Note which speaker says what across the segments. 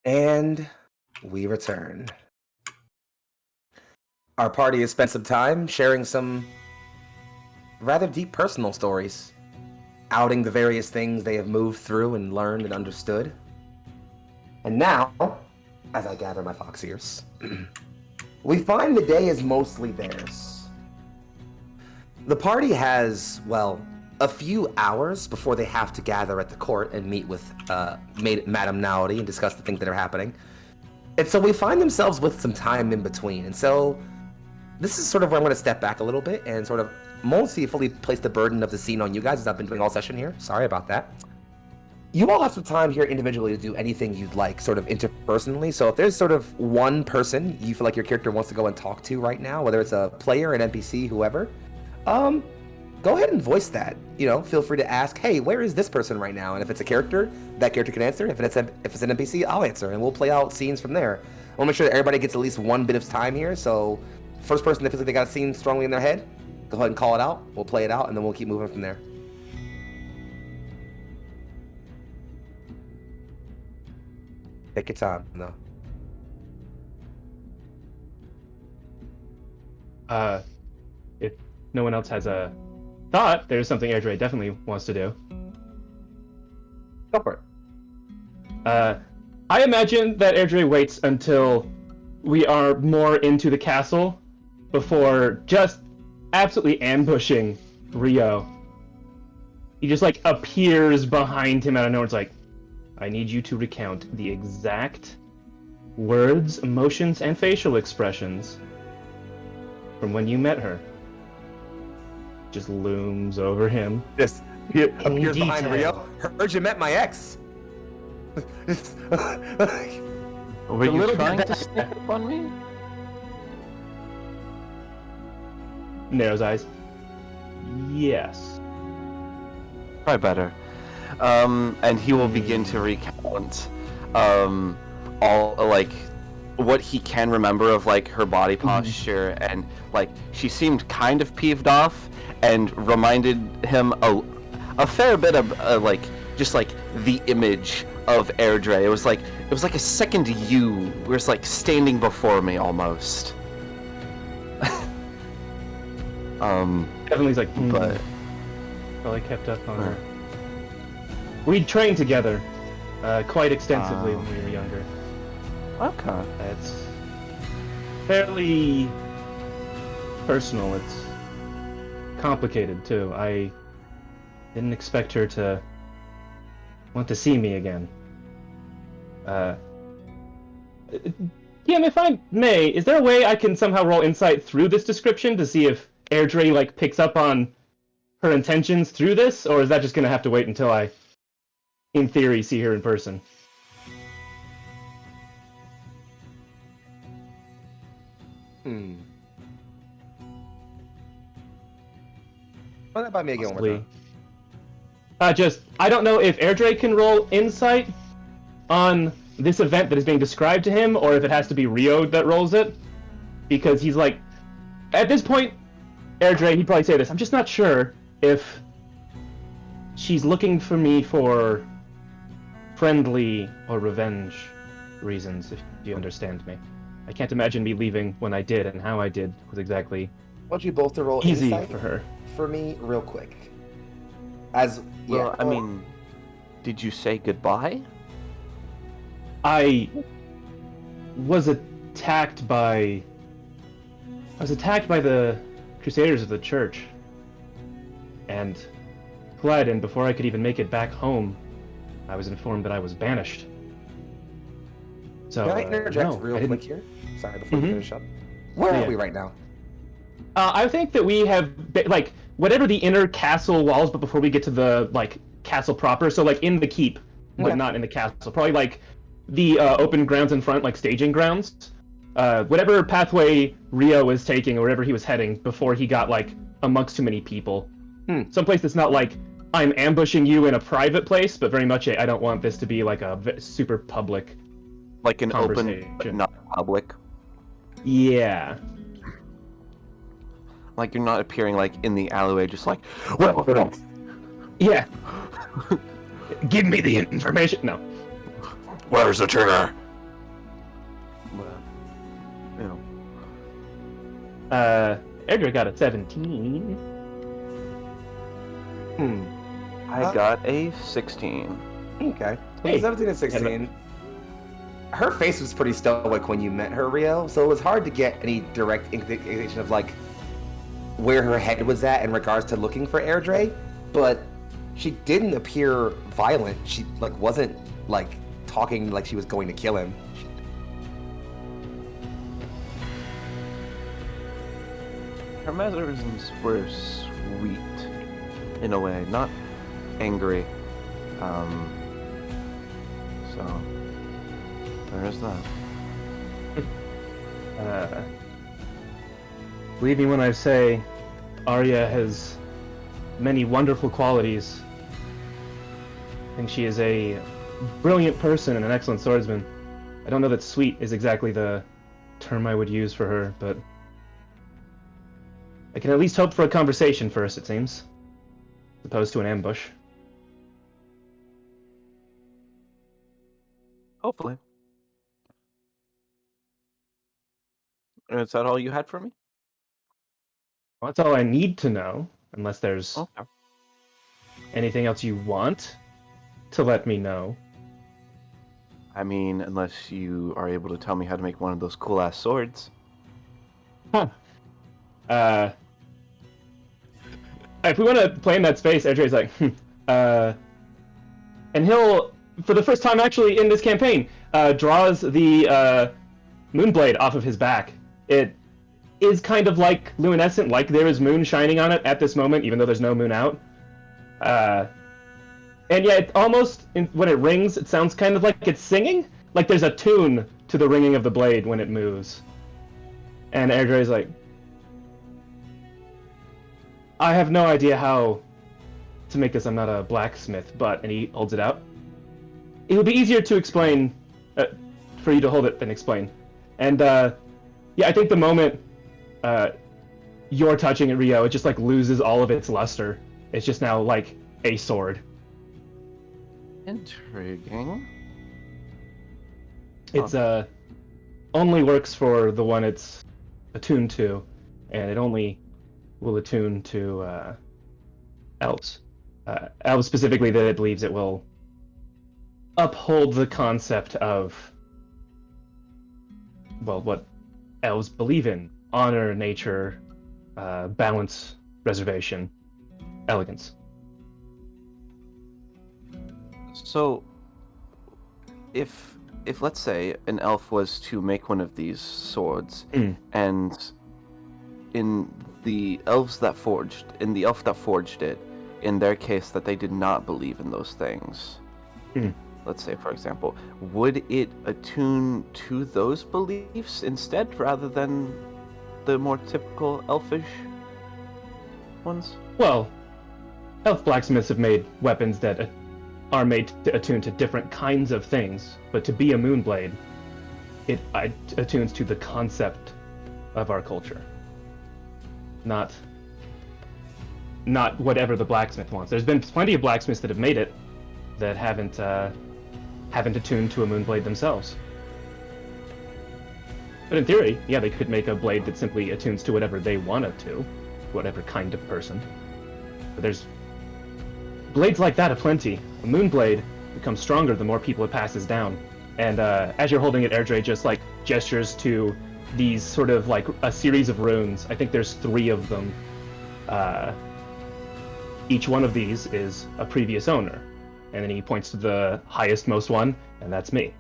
Speaker 1: And we return. Our party has spent some time sharing some rather deep personal stories, outing the various things they have moved through and learned and understood. And now, as I gather my fox ears, we find the day is mostly theirs. The party has, well, a few hours before they have to gather at the court and meet with Madame Nowdy and discuss the things that are happening. And so we find themselves with some time in between. And so this is sort of where I'm going to step back a little bit and sort of mostly fully place the burden of the scene on you guys, as I've been doing all session here. Sorry about that. You all have some time here individually to do anything you'd like, sort of interpersonally. So if there's sort of one person you feel like your character wants to go and talk to right now, whether it's a player, an NPC, whoever, go ahead and voice that. You know, feel free to ask, hey, where is this person right now? And if it's a character, that character can answer. If it's an NPC, I'll answer, and we'll play out scenes from there. I want to make sure that everybody gets at least one bit of time here. So first person that feels like they got a scene strongly in their head, go ahead and call it out. We'll play it out, and then we'll keep moving from there. Take your time, though.
Speaker 2: If no one else has a thought, there's something Airdrie definitely wants to do.
Speaker 1: Go for it.
Speaker 2: I imagine that Airdrie waits until we are more into the castle before just absolutely ambushing Rio. He just like appears behind him out of nowhere. It's like, I need you to recount the exact words, emotions, and facial expressions from when you met her. Just looms over him.
Speaker 1: Just appears behind Rio. Heard you met my ex.
Speaker 3: Were you trying to sneak up on me?
Speaker 2: Narrows eyes. Yes.
Speaker 3: Probably better. And he will begin to recount all like what he can remember of like her body posture, and like she seemed kind of peeved off and reminded him a fair bit of like just like the image of Airdrie. It was like a second you was like standing before me almost.
Speaker 2: Evelyn's like,
Speaker 3: but
Speaker 2: probably kept up on her. We trained together quite extensively when we were younger.
Speaker 3: Okay.
Speaker 2: It's fairly personal. It's complicated too. I didn't expect her to want to see me again. If I may, is there a way I can somehow roll insight through this description to see if Airdrie like picks up on her intentions through this, or is that just gonna have to wait until I, in theory, see her in person?
Speaker 1: Run that by me again one more time.
Speaker 2: I don't know if Airdrie can roll insight on this event that is being described to him, or if it has to be Rio that rolls it, because he's like, at this point, Airdrie, he'd probably say this, I'm just not sure if she's looking for me for friendly or revenge reasons, if you understand me. I can't imagine me leaving when I did, and how I did was exactly
Speaker 1: I want you both to roll
Speaker 2: easy
Speaker 1: insight
Speaker 2: for her.
Speaker 1: For me, real quick.
Speaker 3: I mean, did you say goodbye?
Speaker 2: I was attacked by the Crusaders of the Church, and fled, and before I could even make it back home, I was informed that I was banished. So,
Speaker 1: can I interject
Speaker 2: no,
Speaker 1: real quick here? Sorry, before you finish up. Where are we right now?
Speaker 2: I think that we have, like, whatever the inner castle walls, but before we get to the, like, castle proper, so, like, in the keep, but not in the castle. Probably, like, the open grounds in front, like, staging grounds. Whatever pathway Rio is taking, or wherever he was heading, before he got, like, amongst too many people. Someplace that's not, like, I'm ambushing you in a private place, but very much I don't want this to be, like, a super public
Speaker 3: like an open, but not public?
Speaker 2: Yeah.
Speaker 3: Like you're not appearing like in the alleyway, just like,
Speaker 2: yeah. Give me the information. No.
Speaker 3: Where's the trigger?
Speaker 2: Airdrie got a 17.
Speaker 3: I got a 16.
Speaker 1: Okay.
Speaker 2: Hey.
Speaker 1: 17 and 16. Her face was pretty stoic when you met her, Rio, so it was hard to get any direct indication of like where her head was at in regards to looking for Airdrie, but she didn't appear violent. She like wasn't like talking like she was going to kill him.
Speaker 3: Her mannerisms were sweet, in a way, not angry. So there is that.
Speaker 2: Believe me when I say Arya has many wonderful qualities. I think she is a brilliant person and an excellent swordsman. I don't know that sweet is exactly the term I would use for her, but I can at least hope for a conversation first, it seems, as opposed to an ambush.
Speaker 3: Hopefully. Is that all you had for me?
Speaker 2: Well, that's all I need to know, unless there's
Speaker 3: Okay.
Speaker 2: anything else you want to let me know.
Speaker 3: I mean, unless you are able to tell me how to make one of those cool-ass swords.
Speaker 2: Huh. If we want to play in that space, Edge's like, and he'll, for the first time actually in this campaign, draws the moonblade off of his back. It is kind of like luminescent, like there is moon shining on it at this moment, even though there's no moon out. And yeah, it almost, when it rings, it sounds kind of like it's singing. Like there's a tune to the ringing of the blade when it moves. And Airdrie's like, I have no idea how to make this. I'm not a blacksmith, and he holds it out. It would be easier to explain, for you to hold it than explain. And yeah, I think the moment you're touching it, Rio, it just like loses all of its luster. It's just now like a sword.
Speaker 3: Intriguing.
Speaker 2: It's only works for the one it's attuned to, and it only will attune to elves. Elves specifically, that it believes it will uphold the concept of, well, what elves believe in: honor, nature, balance, reservation, elegance.
Speaker 3: So, if let's say an elf was to make one of these swords, and in the elf that forged it, in their case that they did not believe in those things, let's say for example, would it attune to those beliefs instead rather than the more typical elfish ones?
Speaker 2: Well, elf blacksmiths have made weapons that are made to attune to different kinds of things, but to be a moonblade, it attunes to the concept of our culture, not whatever the blacksmith wants. There's been plenty of blacksmiths that have made it that haven't attuned to a moonblade themselves. But in theory, yeah, they could make a blade that simply attunes to whatever they wanted to, whatever kind of person. But there's blades like that aplenty. A moonblade becomes stronger the more people it passes down. And as you're holding it, Airdrie just like gestures to these sort of like a series of runes. I think there's 3 of them. Each one of these is a previous owner. And then he points to the highest most one, and that's me.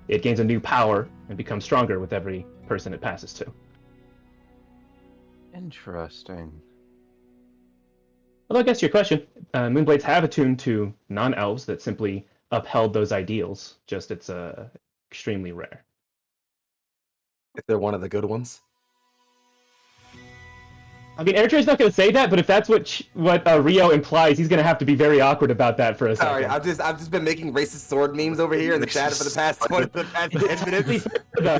Speaker 2: It gains a new power and becomes stronger with every person it passes to.
Speaker 3: Interesting.
Speaker 2: Although I guess your question, moonblades have attuned to non-elves that simply upheld those ideals, just it's extremely rare.
Speaker 1: If they're one of the good ones.
Speaker 2: I mean, Airdrie's not going to say that, but if that's what Rio implies, he's going to have to be very awkward about that for a second.
Speaker 1: Sorry, I've just been making racist sword memes over here in the chat for the past 10 minutes.
Speaker 2: No.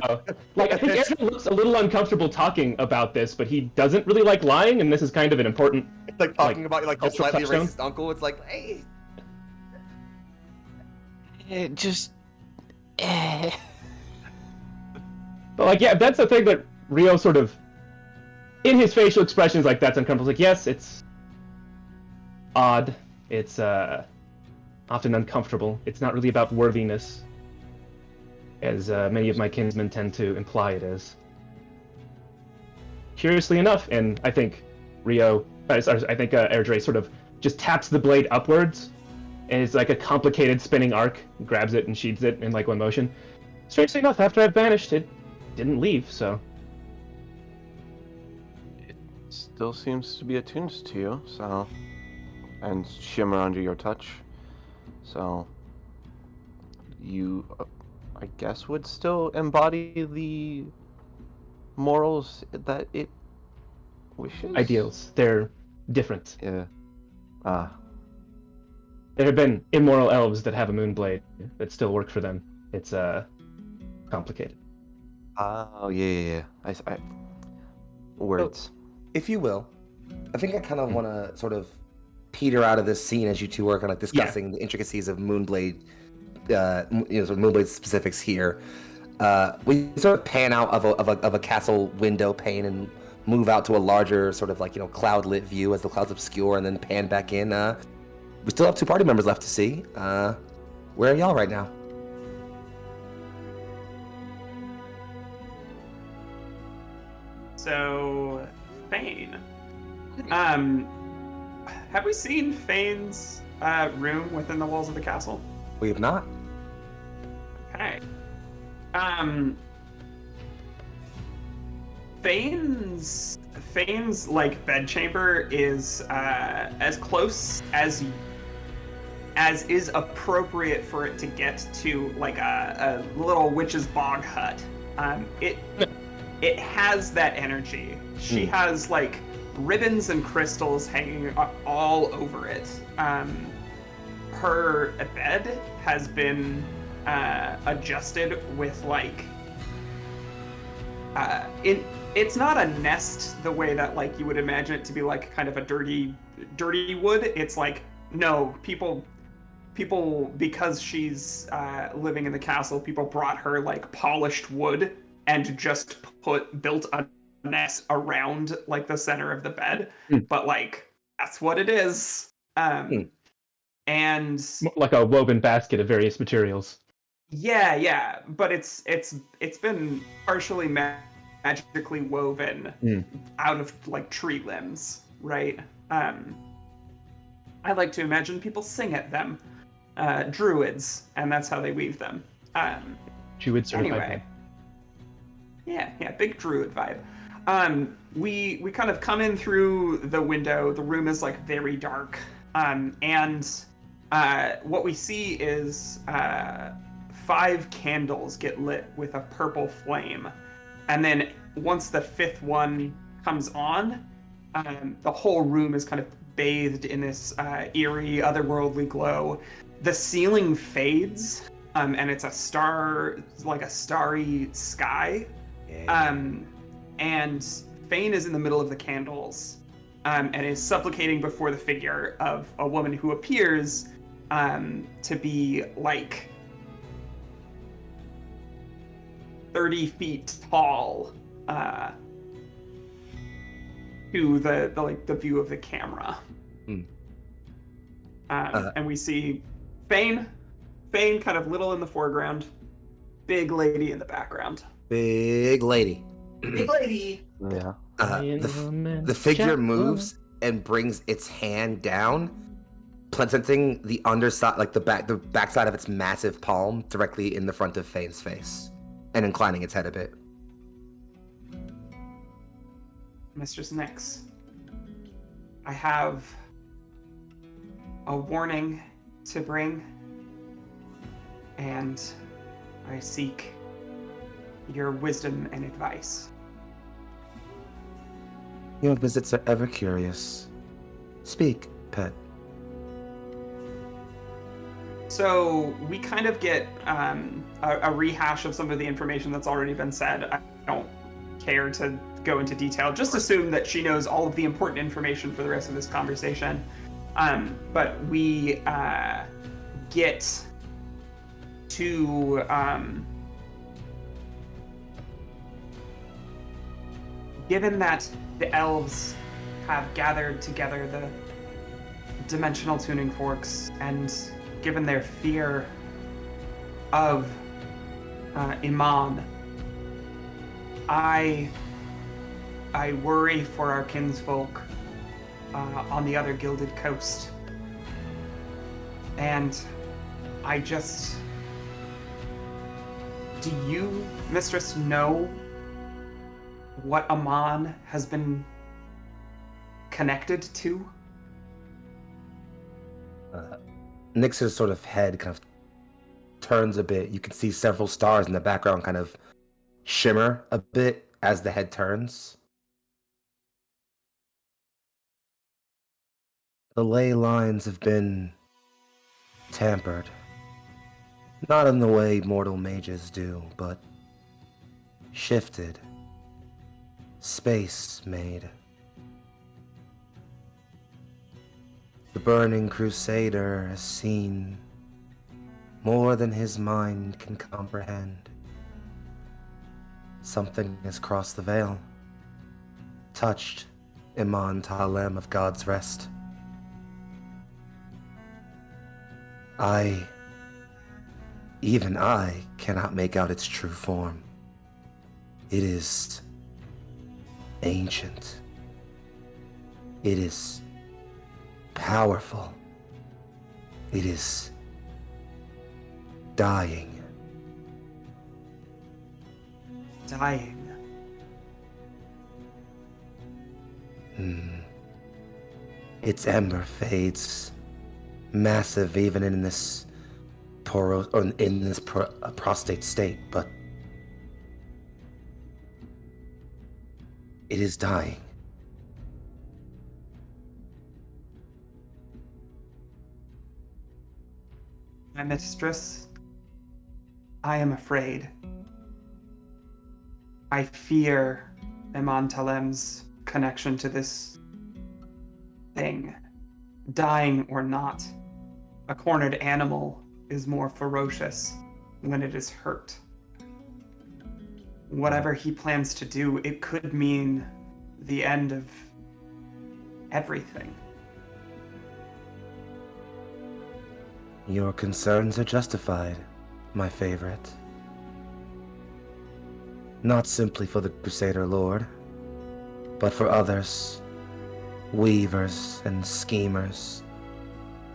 Speaker 2: Like, I think Airdrie looks a little uncomfortable talking about this, but he doesn't really like lying, and this is kind of an important...
Speaker 1: It's like talking about like your slightly
Speaker 2: touchstone.
Speaker 1: racist uncle. It's like, hey.
Speaker 3: It just...
Speaker 2: But like, yeah, that's the thing that Rio sort of, in his facial expressions, like that's uncomfortable. Like, yes, it's odd. It's often uncomfortable. It's not really about worthiness, as many of my kinsmen tend to imply it is. Curiously enough, and I think Airdrie sort of just taps the blade upwards, and it's like a complicated spinning arc, grabs it and sheathes it in like one motion. Strangely enough, after I vanished, it didn't leave, so...
Speaker 3: It still seems to be attuned to you, so... And shimmer under your touch. So... You, I guess, would still embody the morals that it wishes?
Speaker 2: Ideals. They're different.
Speaker 3: Yeah.
Speaker 2: There have been immoral elves that have a moonblade that still work for them. It's complicated.
Speaker 3: Oh, yeah. Words.
Speaker 1: So, if you will, I think I kind of want to sort of peter out of this scene as you two are kind of discussing the intricacies of Moonblade, sort of Moonblade specifics here. We sort of pan out of a castle window pane and move out to a larger sort of cloud-lit view as the clouds obscure, and then pan back in. We still have 2 party members left to see. Where are y'all right now?
Speaker 4: So, Fane. Have we seen Fane's room within the walls of the castle?
Speaker 1: We have not.
Speaker 4: Okay. Fane's like bedchamber is as close as is appropriate for it to get to like a little witch's bog hut. It has that energy. She has like ribbons and crystals hanging all over it. Her bed has been adjusted with like it's not a nest the way that like you would imagine it to be, like kind of a dirty wood. It's like, no, people because she's living in the castle, people brought her like polished wood and just built a nest around like the center of the bed. But like that's what it is. And
Speaker 2: like a woven basket of various materials.
Speaker 4: Yeah, but it's been partially magically woven out of like tree limbs, right? I like to imagine people sing at them, druids, and that's how they weave them.
Speaker 2: Druid certified.
Speaker 4: Anyway, yeah, big druid vibe. We kind of come in through the window. The room is like very dark, and what we see is 5 candles get lit with a purple flame. And then once the 5th one comes on, the whole room is kind of bathed in this eerie, otherworldly glow. The ceiling fades, and it's a starry sky. And Fane is in the middle of the candles, and is supplicating before the figure of a woman who appears to be like 30 feet tall to the view of the camera. And we see Fane kind of little in the foreground, big lady in the background.
Speaker 1: Big lady.
Speaker 4: Big lady.
Speaker 3: Yeah.
Speaker 1: The figure moves and brings its hand down, presenting the underside, like the backside of its massive palm directly in the front of Fane's face, and inclining its head a bit.
Speaker 4: Mistress Nyx, I have a warning to bring, and I seek your wisdom and advice.
Speaker 1: Your visits are ever curious. Speak, pet.
Speaker 4: So we kind of get a rehash of some of the information that's already been said. I don't care to go into detail. Just assume that she knows all of the important information for the rest of this conversation. But we get to given that the elves have gathered together the dimensional tuning forks, and given their fear of Iman, I worry for our kinsfolk on the other Gilded Coast. And I just... Do you, Mistress, know what Aman has been connected to?
Speaker 1: Nyx's sort of head kind of turns a bit. You can see several stars in the background kind of shimmer a bit as the head turns. The ley lines have been tampered. Not in the way mortal mages do, but shifted. Space made. The burning crusader has seen more than his mind can comprehend. Something has crossed the veil, touched Iman Talem of God's Rest. Even I cannot make out its true form. It is ancient. It is powerful. It is dying.
Speaker 4: Dying.
Speaker 1: Its ember fades, massive even in this prostate state, but it is dying.
Speaker 4: My mistress, I am afraid. I fear Iman Talem's connection to this thing. Dying or not, a cornered animal is more ferocious when it is hurt. Whatever he plans to do, it could mean the end of everything.
Speaker 1: Your concerns are justified, my favorite. Not simply for the Crusader Lord, but for others, weavers and schemers.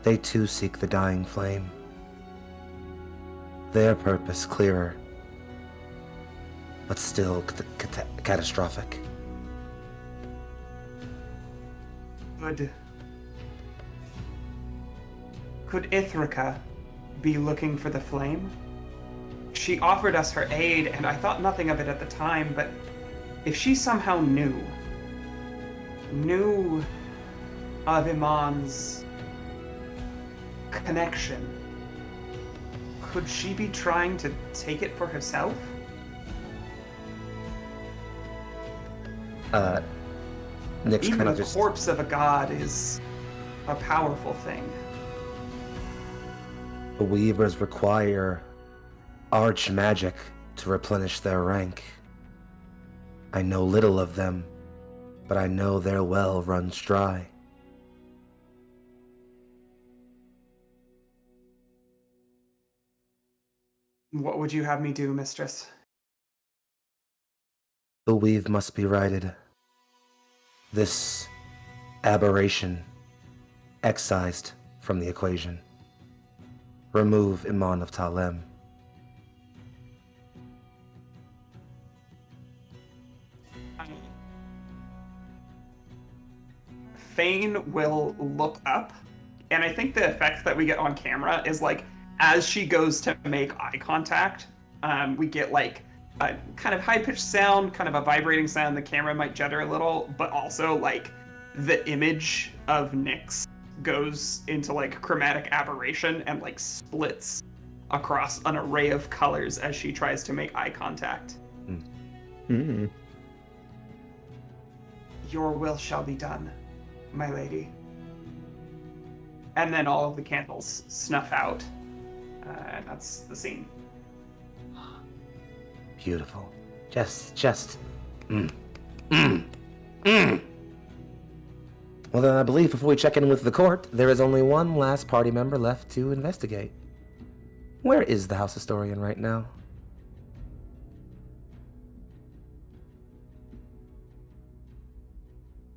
Speaker 1: They too seek the dying flame. Their purpose clearer, but still catastrophic.
Speaker 4: Could Ithrika be looking for the flame? She offered us her aid, and I thought nothing of it at the time, but if she somehow knew of Iman's connection, could she be trying to take it for herself?
Speaker 1: Nyx
Speaker 4: Even
Speaker 1: kind of
Speaker 4: the
Speaker 1: just...
Speaker 4: corpse of a god is a powerful thing.
Speaker 1: The weavers require arch magic to replenish their rank. I know little of them, but I know their well runs dry.
Speaker 4: What would you have me do, mistress?
Speaker 1: The weave must be righted. This aberration excised from the equation. Remove Iman of Talem.
Speaker 4: Fane will look up, and I think the effect that we get on camera is like, as she goes to make eye contact, we get like a kind of high-pitched sound, kind of a vibrating sound. The camera might judder a little, but also like the image of Nyx goes into like chromatic aberration and like splits across an array of colors as she tries to make eye contact. Your will shall be done, my lady. And then all of the candles snuff out. And that's the scene.
Speaker 1: Beautiful. Well, then I believe before we check in with the court, there is only one last party member left to investigate. Where is the house historian right now?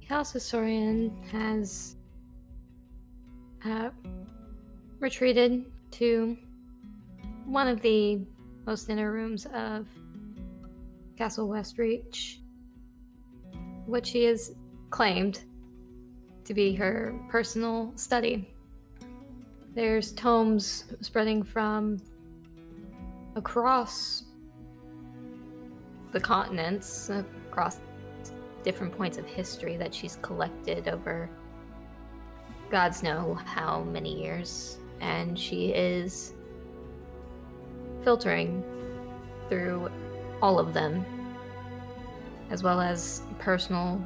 Speaker 5: The house historian has retreated to one of the most inner rooms of Castle Westreach, which she has claimed to be her personal study. There's tomes spreading from across the continents, across different points of history that she's collected over gods know how many years, and she is filtering through all of them, as well as personal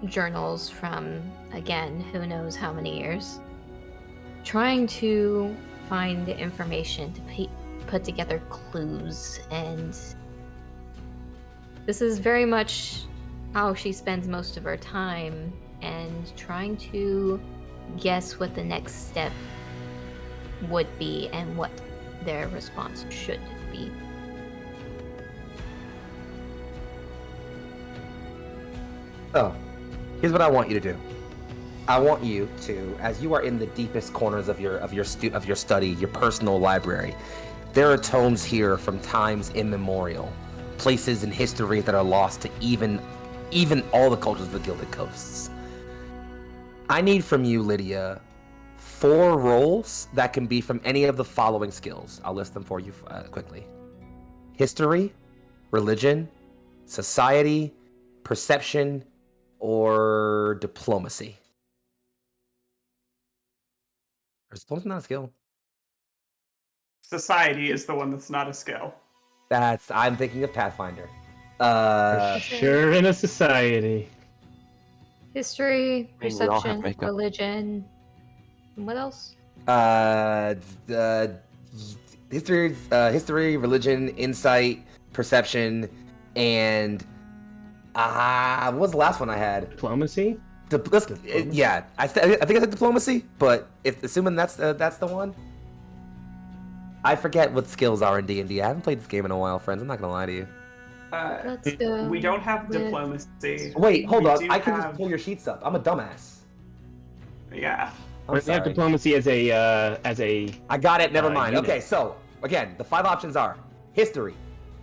Speaker 5: journals from, again, who knows how many years, trying to find information to put together clues. And this is very much how she spends most of her time, and trying to guess what the next step would be and what their response should be.
Speaker 1: So, here's what I want you to do. I want you to, as you are in the deepest corners of your study, your personal library, there are tomes here from times immemorial, places in history that are lost to even all the cultures of the Gilded Coasts. I need from you, Lydia, 4 roles that can be from any of the following skills. I'll list them for you quickly: history, religion, society, perception, or diplomacy. Or is diplomacy not a skill?
Speaker 4: Society is the one that's not a skill.
Speaker 1: I'm thinking of Pathfinder.
Speaker 2: Sure, in a society.
Speaker 5: History,
Speaker 3: I mean, we all have
Speaker 5: perception,
Speaker 3: makeup.
Speaker 5: religion, and what else?
Speaker 1: History, religion, insight, perception, and what was the last one I had?
Speaker 2: Diplomacy?
Speaker 1: Listen, yeah, I think I said diplomacy, but assuming that's the one. I forget what skills are in D&D. I haven't played this game in a while, friends. I'm not gonna lie to you.
Speaker 5: Let's go.
Speaker 4: We don't have
Speaker 5: with-
Speaker 4: diplomacy.
Speaker 1: Wait, hold
Speaker 4: We
Speaker 1: up.
Speaker 4: do
Speaker 1: I can
Speaker 4: have-
Speaker 1: just pull your sheets up. I'm a dumbass.
Speaker 4: Yeah.
Speaker 1: I'm
Speaker 2: We have
Speaker 1: sorry.
Speaker 2: diplomacy as a
Speaker 1: I got it. Never mind.
Speaker 2: unit.
Speaker 1: Okay, so again, the 5 options are history,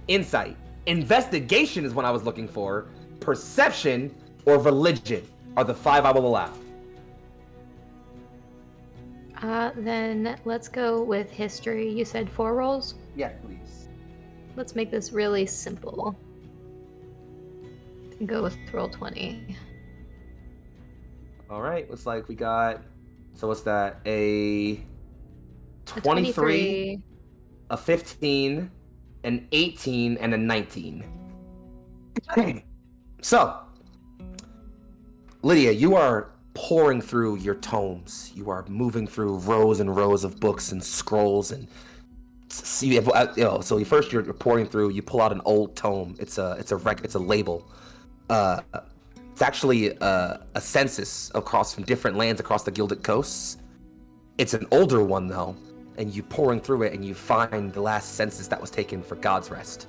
Speaker 1: insight, investigation is what I was looking for, perception, or religion are the 5 I will allow.
Speaker 5: Then let's go with history. You said 4 rolls?
Speaker 1: Yeah, please.
Speaker 5: Let's make this really simple. Go with roll 20.
Speaker 1: All right, looks like we got. So what's that? A
Speaker 5: A
Speaker 1: 23, a 15, an 18, and a 19. So, Lydia, you are pouring through your tomes. You are moving through rows and rows of books and scrolls, and so first you're pouring through. You pull out an old tome. It's a label. It's actually a census from different lands across the Gilded Coasts. It's an older one though, and you pouring through it, and you find the last census that was taken for God's Rest.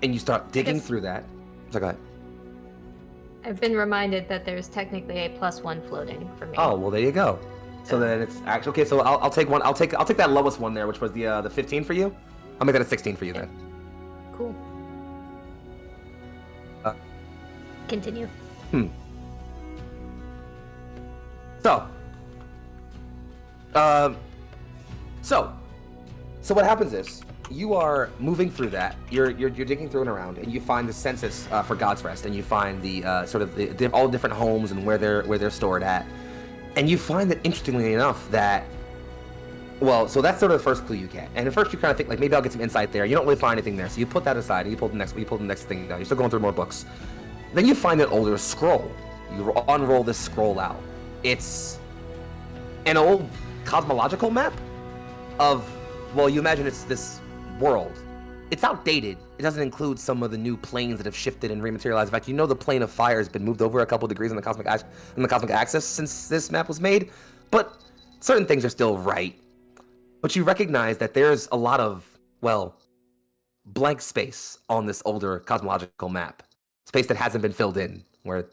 Speaker 1: And you start digging through that. So go ahead.
Speaker 5: I've been reminded that there's technically a +1 floating for me.
Speaker 1: Oh well, there you go. So then it's actually okay. So I'll take one. I'll take that lowest one there, which was the 15 for you. I'll make that a 16 for you then.
Speaker 5: Cool. Continue.
Speaker 1: So what happens is you are moving through that. You're digging through and around, and you find the census for God's Rest, and you find the all the different homes and where they're stored at, and you find that interestingly enough that. Well, so that's sort of the first clue you get, and at first you kind of think like maybe I'll get some insight there. You don't really find anything there, so you put that aside and you pull the next thing down. You're still going through more books. Then you find an older scroll. You unroll this scroll out. It's an old cosmological map of, well, you imagine it's this world. It's outdated, it doesn't include some of the new planes that have shifted and rematerialized. In fact, you know the plane of fire has been moved over a couple degrees on the cosmic axis since this map was made, but certain things are still right. But you recognize that there's a lot of, well, blank space on this older cosmological map. Space that hasn't been filled in, where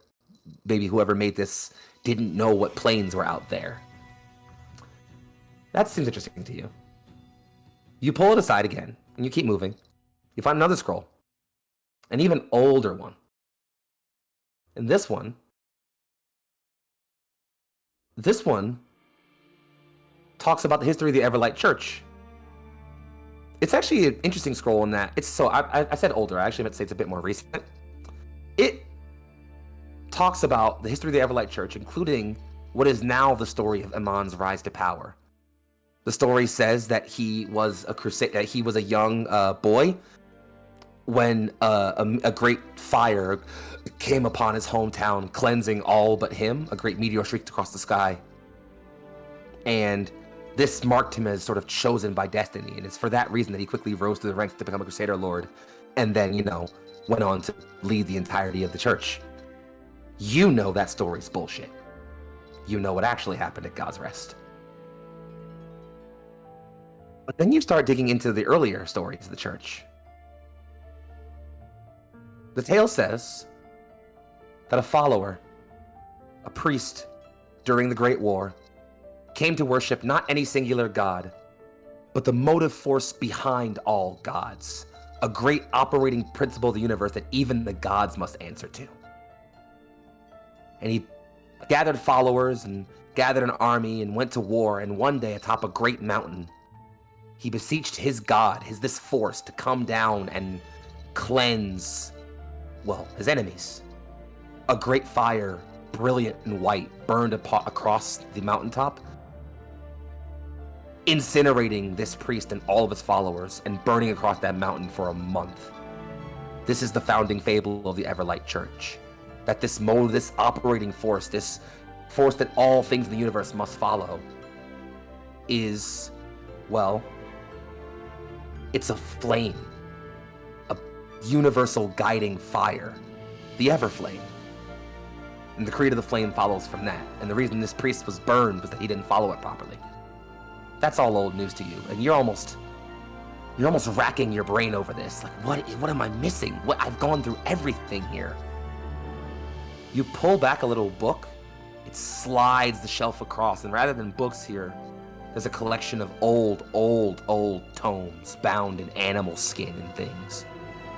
Speaker 1: maybe whoever made this didn't know what planes were out there. That seems interesting to you. You pull it aside again, and you keep moving. You find another scroll, an even older one. And this one talks about the history of the Everlight Church. It's actually an interesting scroll in that it's so I said older. I actually meant to say it's a bit more recent. It talks about the history of the Everlight Church, including what is now the story of Amon's rise to power. The story says that he was a young boy when a great fire came upon his hometown, cleansing all but him. A great meteor streaked across the sky. And this marked him as sort of chosen by destiny, and it's for that reason that he quickly rose through the ranks to become a Crusader Lord, and then, went on to lead the entirety of the church. You know that story's bullshit. You know what actually happened at God's Rest. But then you start digging into the earlier stories of the church. The tale says that a follower, a priest, during the Great War, came to worship not any singular god, but the motive force behind all gods, a great operating principle of the universe that even the gods must answer to. And he gathered followers and gathered an army and went to war, and one day atop a great mountain, he beseeched his god, this force, to come down and cleanse, his enemies. A great fire, brilliant and white, burned across the mountaintop, incinerating this priest and all of his followers and burning across that mountain for a month. This is the founding fable of the Everlight Church. That this operating force, this force that all things in the universe must follow, is, it's a flame. A universal guiding fire. The Everflame. And the creed of the flame follows from that. And the reason this priest was burned was that he didn't follow it properly. That's all old news to you, and you're almost racking your brain over this. Like, what am I missing? I've gone through everything here. You pull back a little book, it slides the shelf across, and rather than books here, there's a collection of old tomes bound in animal skin and things.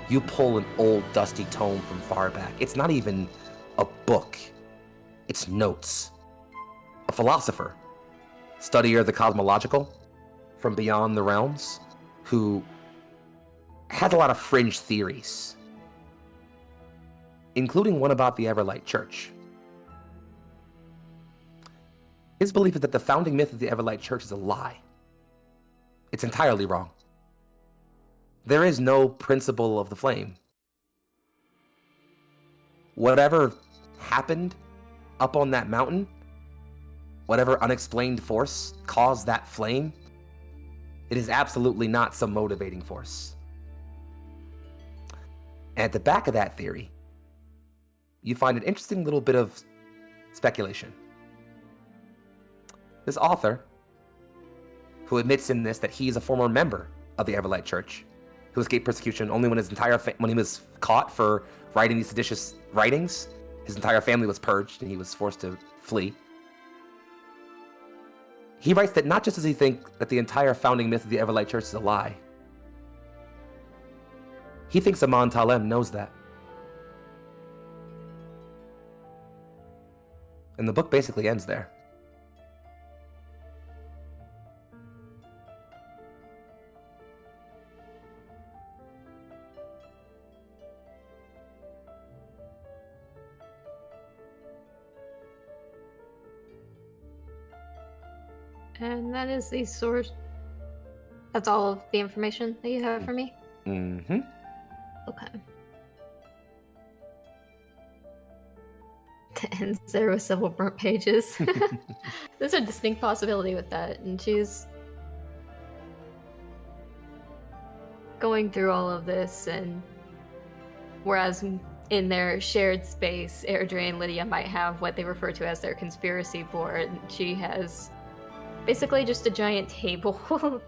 Speaker 1: You pull an old dusty tome from far back. It's not even a book. It's notes. A philosopher, studier of the cosmological, from beyond the realms, who had a lot of fringe theories, including one about the Everlight Church. His belief is that the founding myth of the Everlight Church is a lie. It's entirely wrong. There is no principle of the flame. Whatever happened up on that mountain, whatever unexplained force caused that flame, it is absolutely not some motivating force. And at the back of that theory, you find an interesting little bit of speculation. This author, who admits in this that he's a former member of the Everlight Church, who escaped persecution only when when he was caught for writing these seditious writings, his entire family was purged and he was forced to flee. He writes that not just does he think that the entire founding myth of the Everlight Church is a lie, he thinks Amon Talem knows that. And the book basically ends there.
Speaker 5: And that is the source. That's all of the information that you have for me?
Speaker 1: Mm-hmm.
Speaker 5: Okay. The ends there with several burnt pages. There's a distinct possibility with that, and she's going through all of this, and whereas in their shared space, Airdrie and Lydia might have what they refer to as their conspiracy board, she has basically just a giant table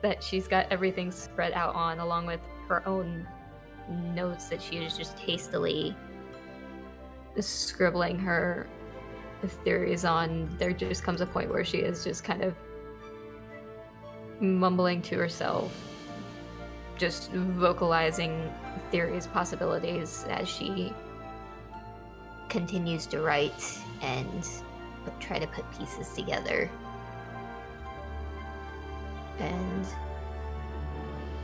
Speaker 5: that she's got everything spread out on, along with her own notes that she is just hastily scribbling her theories on. There just comes a point where she is just kind of mumbling to herself, just vocalizing theories, possibilities as she continues to write and try to put pieces together. And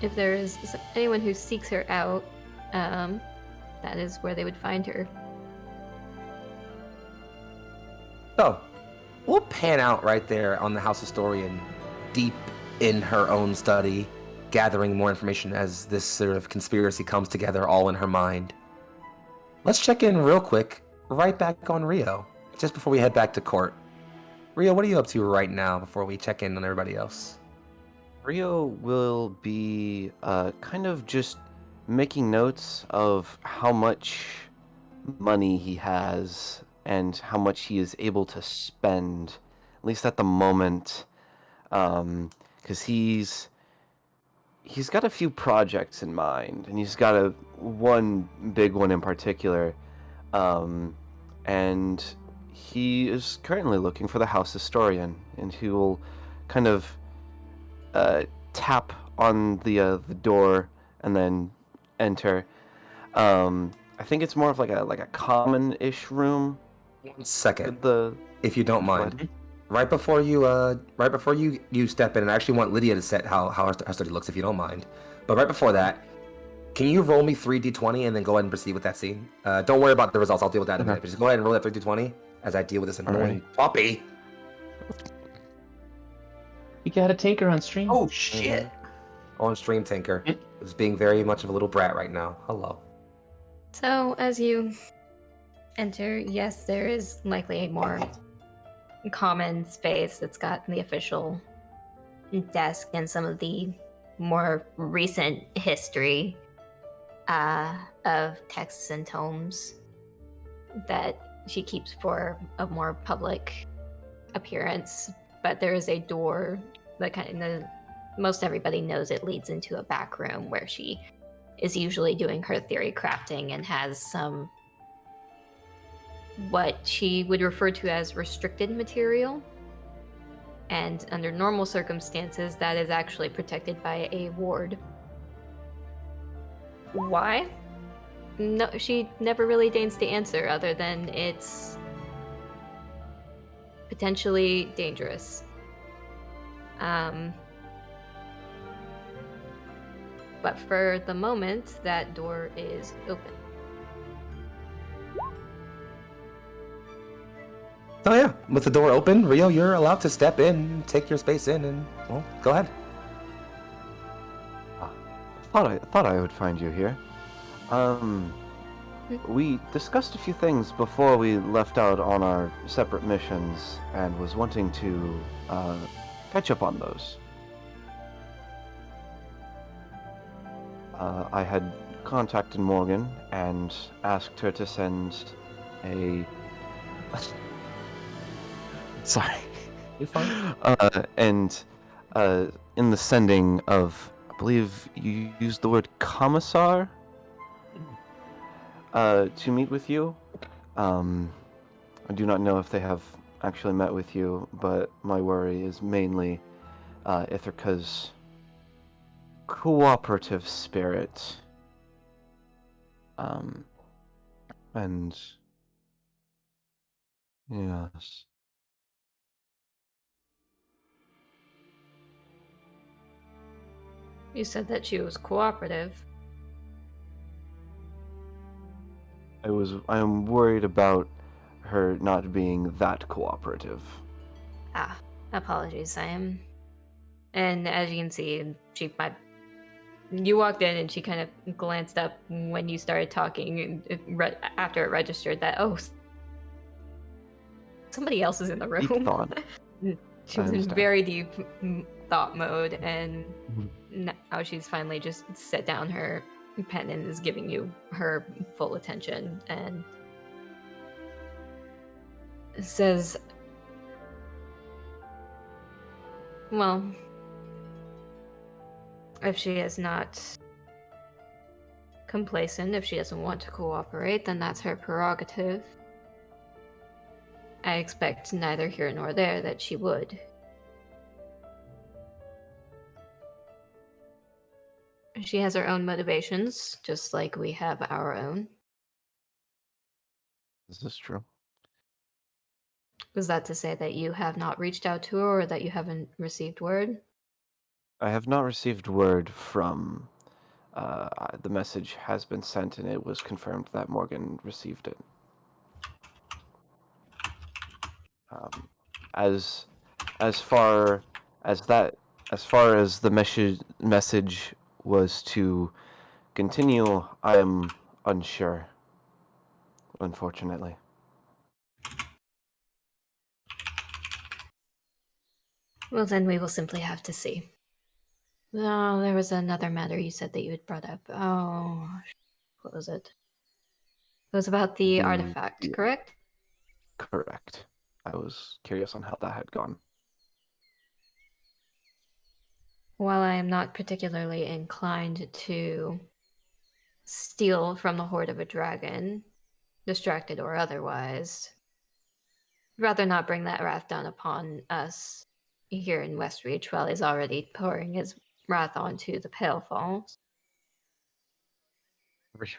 Speaker 5: if there is anyone who seeks her out, that is where they would find her.
Speaker 1: So, we'll pan out right there on the House Historian, deep in her own study, gathering more information as this sort of conspiracy comes together all in her mind. Let's check in real quick, right back on Rio, just before we head back to court. Rio, what are you up to right now before we check in on everybody else?
Speaker 3: Rio will be kind of just making notes of how much money he has and how much he is able to spend, at least at the moment, because he's got a few projects in mind, and he's got one big one in particular, and he is currently looking for the House Historian, and he will kind of tap on the door and then enter. I think it's more of like a common-ish room.
Speaker 1: 1 second,
Speaker 3: The
Speaker 1: if you don't mind. Right before you step in, and I actually want Lydia to set how her study looks, if you don't mind. But right before that, can you roll me 3d20 and then go ahead and proceed with that scene? Don't worry about the results. I'll deal with that in a minute. But just go ahead and roll that 3d20 as I deal with this important puppy.
Speaker 2: You got a tinker on stream.
Speaker 4: Oh shit!
Speaker 1: On stream, Tinker is being very much of a little brat right now. Hello.
Speaker 5: So, as you enter, yes, there is likely a more common space that's got the official desk and some of the more recent history of texts and tomes that she keeps for a more public appearance. But there is a door that most everybody knows it leads into a back room where she is usually doing her theory crafting and has some what she would refer to as restricted material. And under normal circumstances, that is actually protected by a ward. Why? No, she never really deigns to answer, other than it's potentially dangerous. But for the moment, that door is open.
Speaker 1: Oh yeah, with the door open, Rio, you're allowed to step in, take your space in, and well, go ahead.
Speaker 3: Thought I would find you here. We discussed a few things before we left out on our separate missions, and was wanting to catch up on those. I had contacted Morgan and asked her to send a... Sorry.
Speaker 1: You're fine.
Speaker 3: And in the sending of, I believe you used the word commissar to meet with you. I do not know if they have actually met with you, but my worry is mainly Ithaca's cooperative spirit. And yes.
Speaker 5: You said that she was cooperative.
Speaker 3: I am worried about her not being that cooperative.
Speaker 5: Apologies, and as you can see, you walked in and she kind of glanced up when you started talking, after it registered that, somebody else is in the room.
Speaker 3: Deep thought.
Speaker 5: She
Speaker 3: I
Speaker 5: was in
Speaker 3: understand.
Speaker 5: very deep thought mode, and
Speaker 3: Mhm.
Speaker 5: now she's finally just set down her pen and is giving you her full attention and says, well, if she is not complacent, if she doesn't want to cooperate, then that's her prerogative. I expect neither here nor there that she would. She has her own motivations, just like we have our own.
Speaker 3: This is true.
Speaker 5: Is that to say that you have not reached out to her or that you haven't received word?
Speaker 3: I have not received word from. The message has been sent, and it was confirmed that Morgan received it. Um, as as far as that, as far as the message was to continue, I am unsure, unfortunately.
Speaker 5: Well, then we will simply have to see. Oh, there was another matter you said that you had brought up. Oh, what was it? It was about the artifact,
Speaker 3: Yeah,
Speaker 5: correct?
Speaker 3: correct. I was curious on how that had gone.
Speaker 5: While I am not particularly inclined to steal from the Horde of a Dragon, distracted or otherwise, rather not bring that wrath down upon us here in Westreach while he's already pouring his wrath onto the Pale Falls.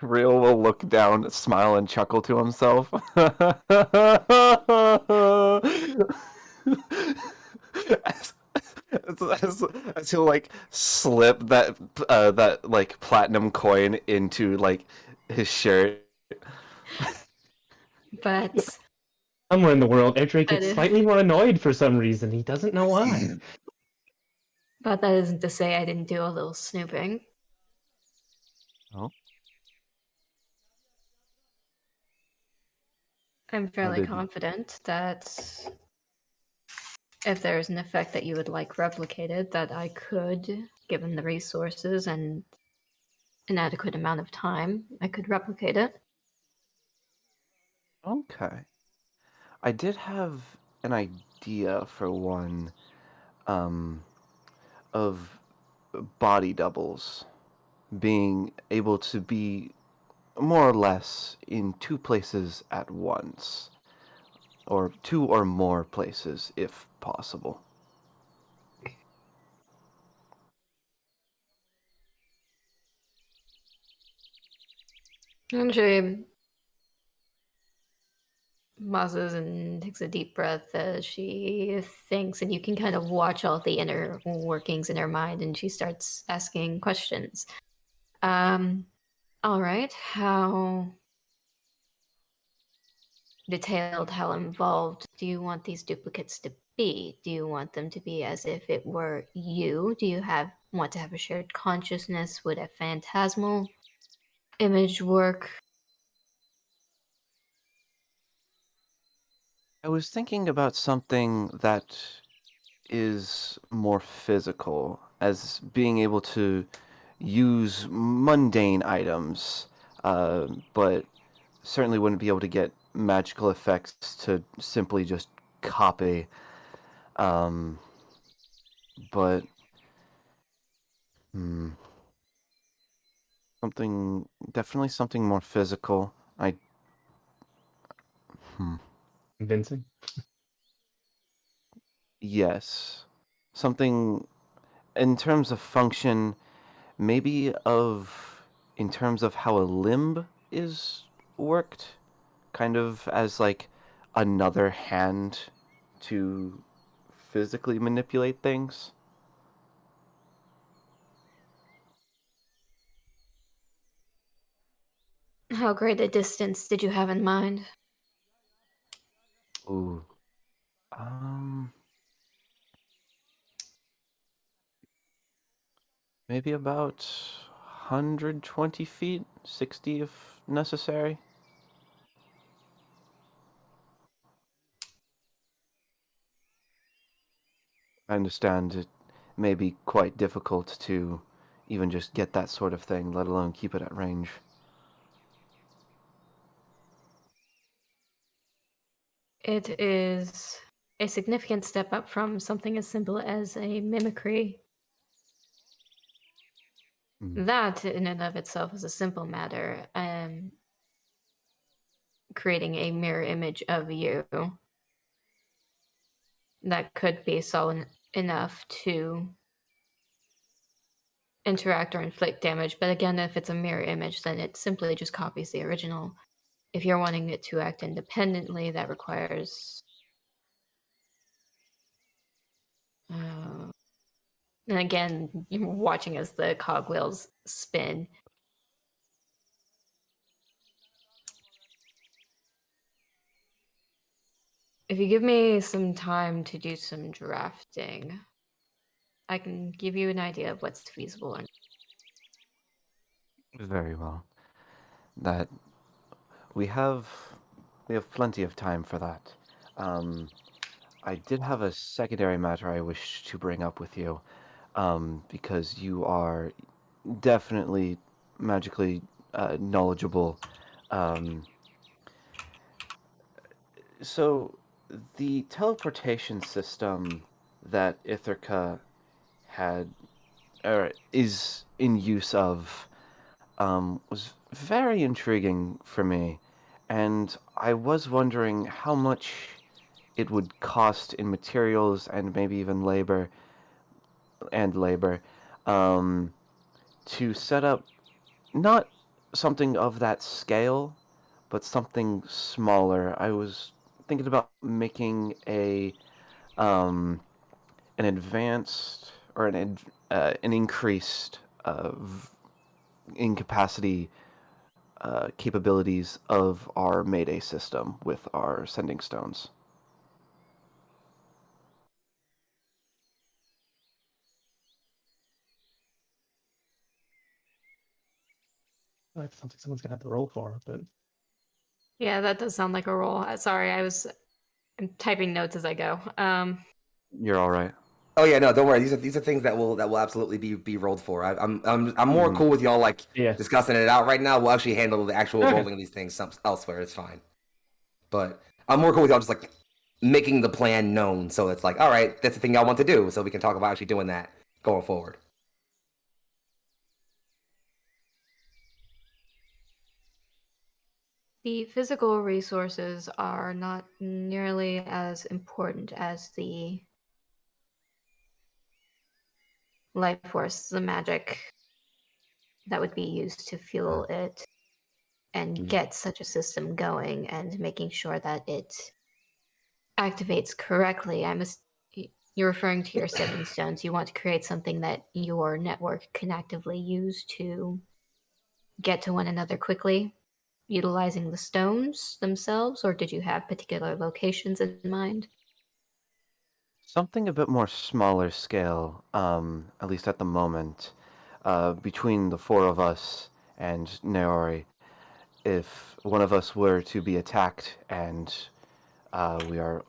Speaker 3: Real will look down, smile, and chuckle to himself. as, as he'll like slip that like platinum coin into like his shirt.
Speaker 5: But
Speaker 2: Somewhere in the world, Edric
Speaker 5: that
Speaker 2: gets
Speaker 5: is,
Speaker 2: slightly more annoyed for some reason. He doesn't know why.
Speaker 5: but that isn't to say I didn't do a little snooping.
Speaker 3: Oh,
Speaker 5: I'm
Speaker 3: how
Speaker 5: fairly
Speaker 3: did you?
Speaker 5: confident that if there's an effect that you would like replicated, that I could, given the resources and an adequate amount of time, I could replicate it.
Speaker 3: Okay. I did have an idea for one, um, of body doubles being able to be more or less in two places at once, or two or more places if possible.
Speaker 5: And she pauses and takes a deep breath as she thinks, and you can kind of watch all the inner workings in her mind, and she starts asking questions. All right, how detailed, how involved do you want these duplicates to be? Do you want them to be as if it were you? Do you want to have a shared consciousness? Would a phantasmal image work?
Speaker 3: I was thinking about something that is more physical, as being able to use mundane items, but certainly wouldn't be able to get magical effects to simply just copy. Um, but hmm, something definitely something more physical. I hmm,
Speaker 2: Convincing.
Speaker 3: yes, something in terms of function, maybe of in terms of how a limb is worked, kind of as like another hand to physically manipulate things.
Speaker 5: How great a distance did you have in mind?
Speaker 3: Ooh, um, maybe about 120 feet, 60 if necessary. I understand it may be quite difficult to even just get that sort of thing, let alone keep it at range.
Speaker 5: It is a significant step up from something as simple as a mimicry. That, in and of itself, is a simple matter. Creating a mirror image of you that could be solid enough to interact or inflict damage. But again, if it's a mirror image, then it simply just copies the original. If you're wanting it to act independently, that requires... and again, you're watching as the cogwheels spin. If you give me some time to do some drafting, I can give you an idea of what's feasible.
Speaker 3: Very well. That we have plenty of time for that. I did have a secondary matter I wish to bring up with you, because you are definitely magically knowledgeable. So the teleportation system that Ithaca had or is in use of was very intriguing for me, and I was wondering how much it would cost in materials and maybe even labor to set up not something of that scale, but something smaller. I was thinking about making an advanced or an increased incapacity capabilities of our Mayday system with our sending stones.
Speaker 2: Like something someone's gonna have to roll for, but
Speaker 5: Yeah, that does sound like a roll. Sorry, I'm typing notes as I go.
Speaker 3: You're all right.
Speaker 1: Oh yeah, no, don't worry. These are things that will absolutely be rolled for. I'm more cool with y'all like
Speaker 2: yeah.
Speaker 1: discussing it out right now. We'll actually handle the actual
Speaker 2: Okay.
Speaker 1: rolling of these things elsewhere. It's fine. But I'm more cool with y'all just like making the plan known. So it's like, all right, that's the thing y'all want to do. So we can talk about actually doing that going forward.
Speaker 5: The physical resources are not nearly as important as the life force, the magic that would be used to fuel it and get such a system going, and making sure that it activates correctly. You're referring to your sending stones. You want to create something that your network can actively use to get to one another quickly, utilizing the stones themselves, or did you have particular locations in mind?
Speaker 3: Something a bit more smaller scale, at least at the moment, between the four of us and Naori. If one of us were to be attacked and we are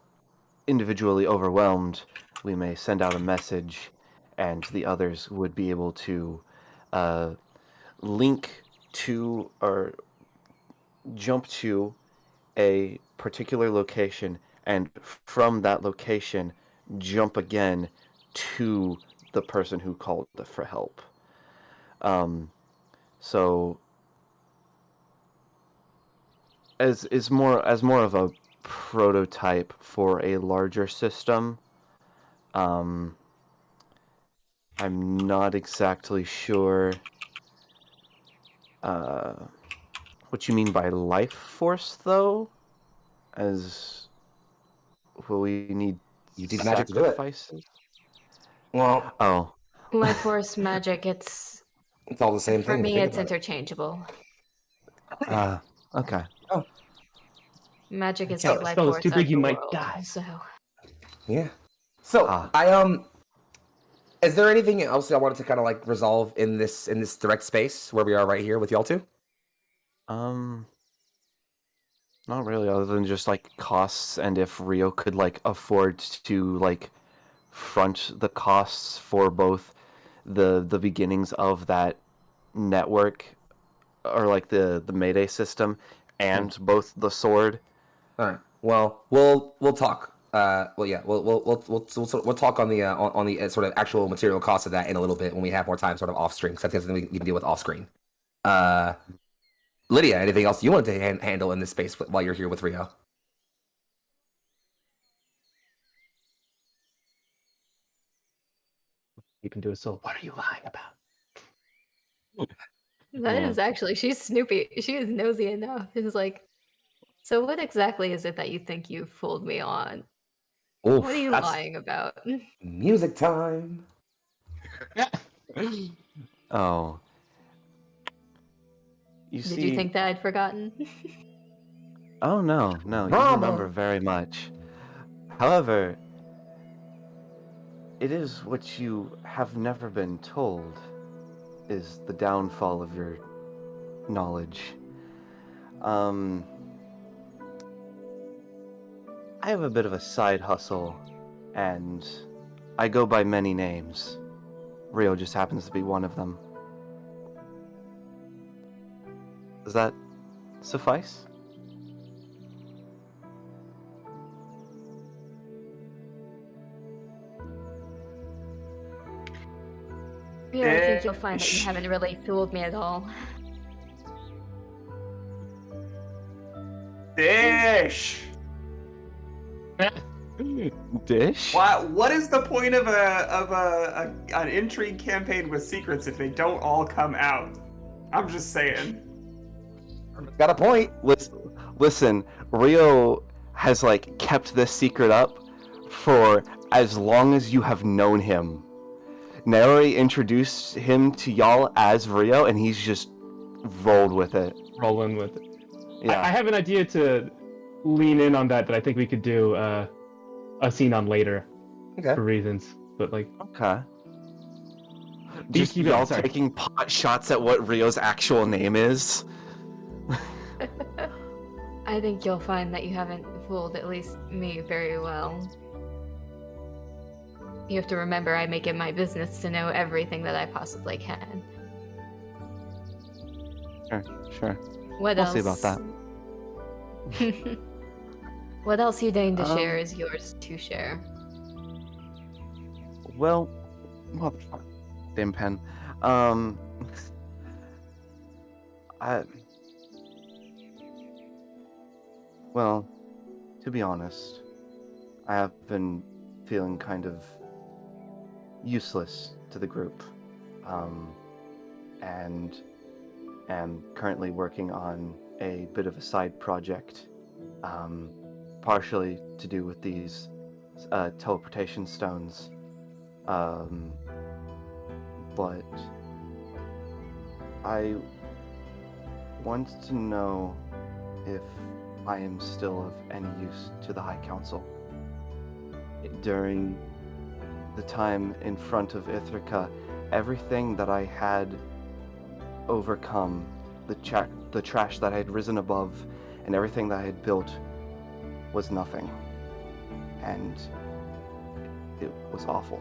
Speaker 3: individually overwhelmed, we may send out a message, and the others would be able to uh, link to or jump to a particular location, and from that location, jump again to the person who called for help. So as more of a prototype for a larger system. I'm not exactly sure what you mean by life force, though. As will we need
Speaker 1: You need magic to do it.
Speaker 3: sacrifices?
Speaker 1: Well,
Speaker 3: Oh,
Speaker 5: Life force magic, it's
Speaker 1: it's all the same
Speaker 5: for
Speaker 1: thing if you
Speaker 5: me,
Speaker 1: think
Speaker 5: it's
Speaker 1: about it.
Speaker 5: interchangeable.
Speaker 3: okay.
Speaker 1: Oh,
Speaker 5: Magic is
Speaker 2: Yeah,
Speaker 5: the
Speaker 2: the
Speaker 5: life
Speaker 2: spell is
Speaker 5: force
Speaker 2: too big,
Speaker 5: of
Speaker 2: you
Speaker 5: the
Speaker 2: might
Speaker 5: world.
Speaker 2: die.
Speaker 5: So
Speaker 1: yeah. So
Speaker 3: Ah.
Speaker 1: is there anything else I wanted to kind of like resolve in this direct space where we are right here with y'all two?
Speaker 3: Not really, other than just like costs and if Rio could like afford to like front the costs for both the beginnings of that network, or like the Mayday system, and both the sword.
Speaker 1: All right. Well, we'll talk. Well, yeah, we'll talk on the sort of actual material cost of that in a little bit when we have more time, sort of off screen. Because I think that's something we can deal with off screen. Lydia, anything else you want to handle in this space while you're here with Rio?
Speaker 2: You can do it. So, what are you lying about?
Speaker 5: That is actually, she's snoopy. She is nosy enough. It's like, so what exactly is it that you think you fooled me on?
Speaker 1: Oof,
Speaker 5: What are you
Speaker 1: that's
Speaker 5: lying about?
Speaker 1: music time.
Speaker 3: Oh. You
Speaker 5: Did
Speaker 3: see...
Speaker 5: you think that I'd forgotten?
Speaker 3: Oh, no, you
Speaker 1: Drama.
Speaker 3: remember very much. However, it is what you have never been told is the downfall of your knowledge. I have a bit of a side hustle, and I go by many names. Rio just happens to be one of them. Does that suffice?
Speaker 5: Yeah, I think you'll find that you haven't really fooled me at all.
Speaker 4: Dish.
Speaker 3: Dish?
Speaker 4: What is the point of an intrigue campaign with secrets if they don't all come out? I'm just saying.
Speaker 1: Got a point.
Speaker 3: Listen, Rio has like kept this secret up for as long as you have known him. Nary introduced him to y'all as Rio, and he's just rolled with it.
Speaker 2: Rolling with it.
Speaker 3: Yeah.
Speaker 2: I have an idea to lean in on that I think we could do a scene on later
Speaker 1: Okay.
Speaker 2: for reasons. But like,
Speaker 3: Okay.
Speaker 2: These
Speaker 3: Just
Speaker 2: keep
Speaker 3: y'all
Speaker 2: going, sorry.
Speaker 3: taking pot shots at what Rio's actual name is.
Speaker 5: I think you'll find that you haven't fooled at least me very well. You have to remember I make it my business to know everything that I possibly can.
Speaker 3: Sure.
Speaker 5: What
Speaker 3: We'll
Speaker 5: else?
Speaker 3: see about that.
Speaker 5: What else you deign to share is yours to share.
Speaker 3: Well, damn pen. Well, to be honest, I have been feeling kind of useless to the group, and am currently working on a bit of a side project, partially to do with these teleportation stones, but I want to know if I am still of any use to the High Council. During the time in front of Ithaca, everything that I had overcome, the trash that I had risen above, and everything that I had built was nothing. And it was awful.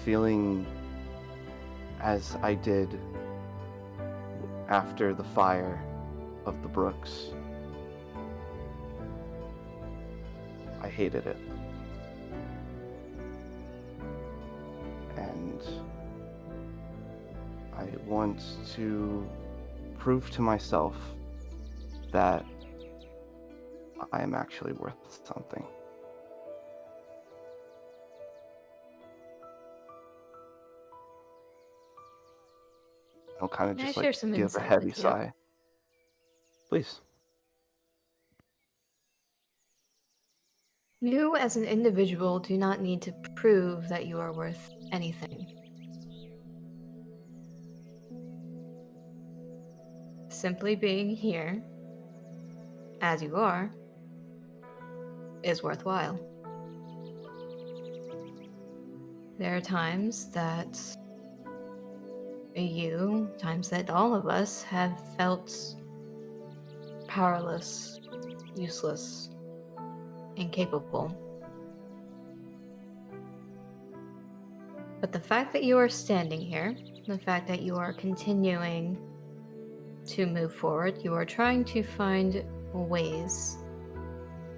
Speaker 3: Feeling as I did after the fire of the Brooks, I hated it. And I want to prove to myself that I am actually worth something. I'll kind of
Speaker 5: May I
Speaker 3: just
Speaker 5: share
Speaker 3: like
Speaker 5: some
Speaker 3: give a
Speaker 5: insight
Speaker 3: heavy
Speaker 5: with you?
Speaker 3: sigh. Please.
Speaker 5: You, as an individual, do not need to prove that you are worth anything. Simply being here, as you are, is worthwhile. There are times that times that all of us have felt powerless, useless, incapable. But the fact that you are standing here, the fact that you are continuing to move forward, you are trying to find ways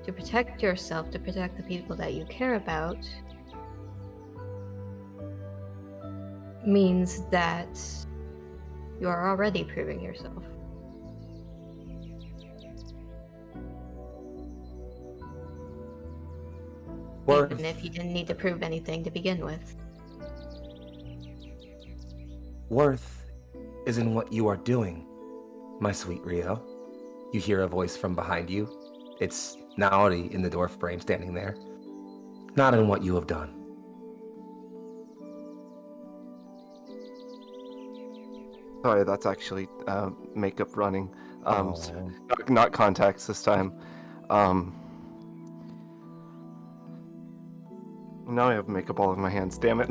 Speaker 5: to protect yourself, to protect the people that you care about, means that you are already proving yourself. Even if you didn't need to prove anything to begin with.
Speaker 1: Worth is in what you are doing, my sweet Rio. You hear a voice from behind you. It's Naori in the door frame standing there. Not in what you have done.
Speaker 3: Sorry, that's actually makeup running. So not contacts this time. Now I have makeup all over my hands, damn it.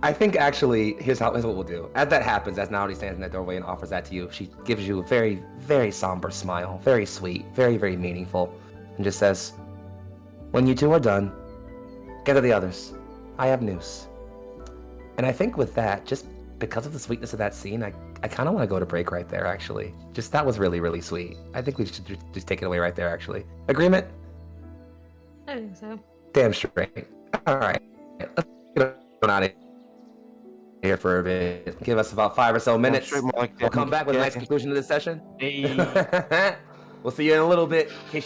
Speaker 1: I think actually, here's what we'll do. As that happens, as Naori stands in that doorway and offers that to you, she gives you a very, very somber smile. Very sweet, very, very meaningful. And just says, when you two are done, gather the others. I have news. And I think with that, just because of the sweetness of that scene, I kind of want to go to break right there, actually. Just that was really, really sweet. I think we should just take it away right there, actually. Agreement?
Speaker 5: I think so.
Speaker 1: Damn straight. All right. Let's get on out of here for a bit. Give us about 5 or so minutes. We'll come back with a nice conclusion to this session.
Speaker 2: Hey.
Speaker 1: We'll see you in a little bit. In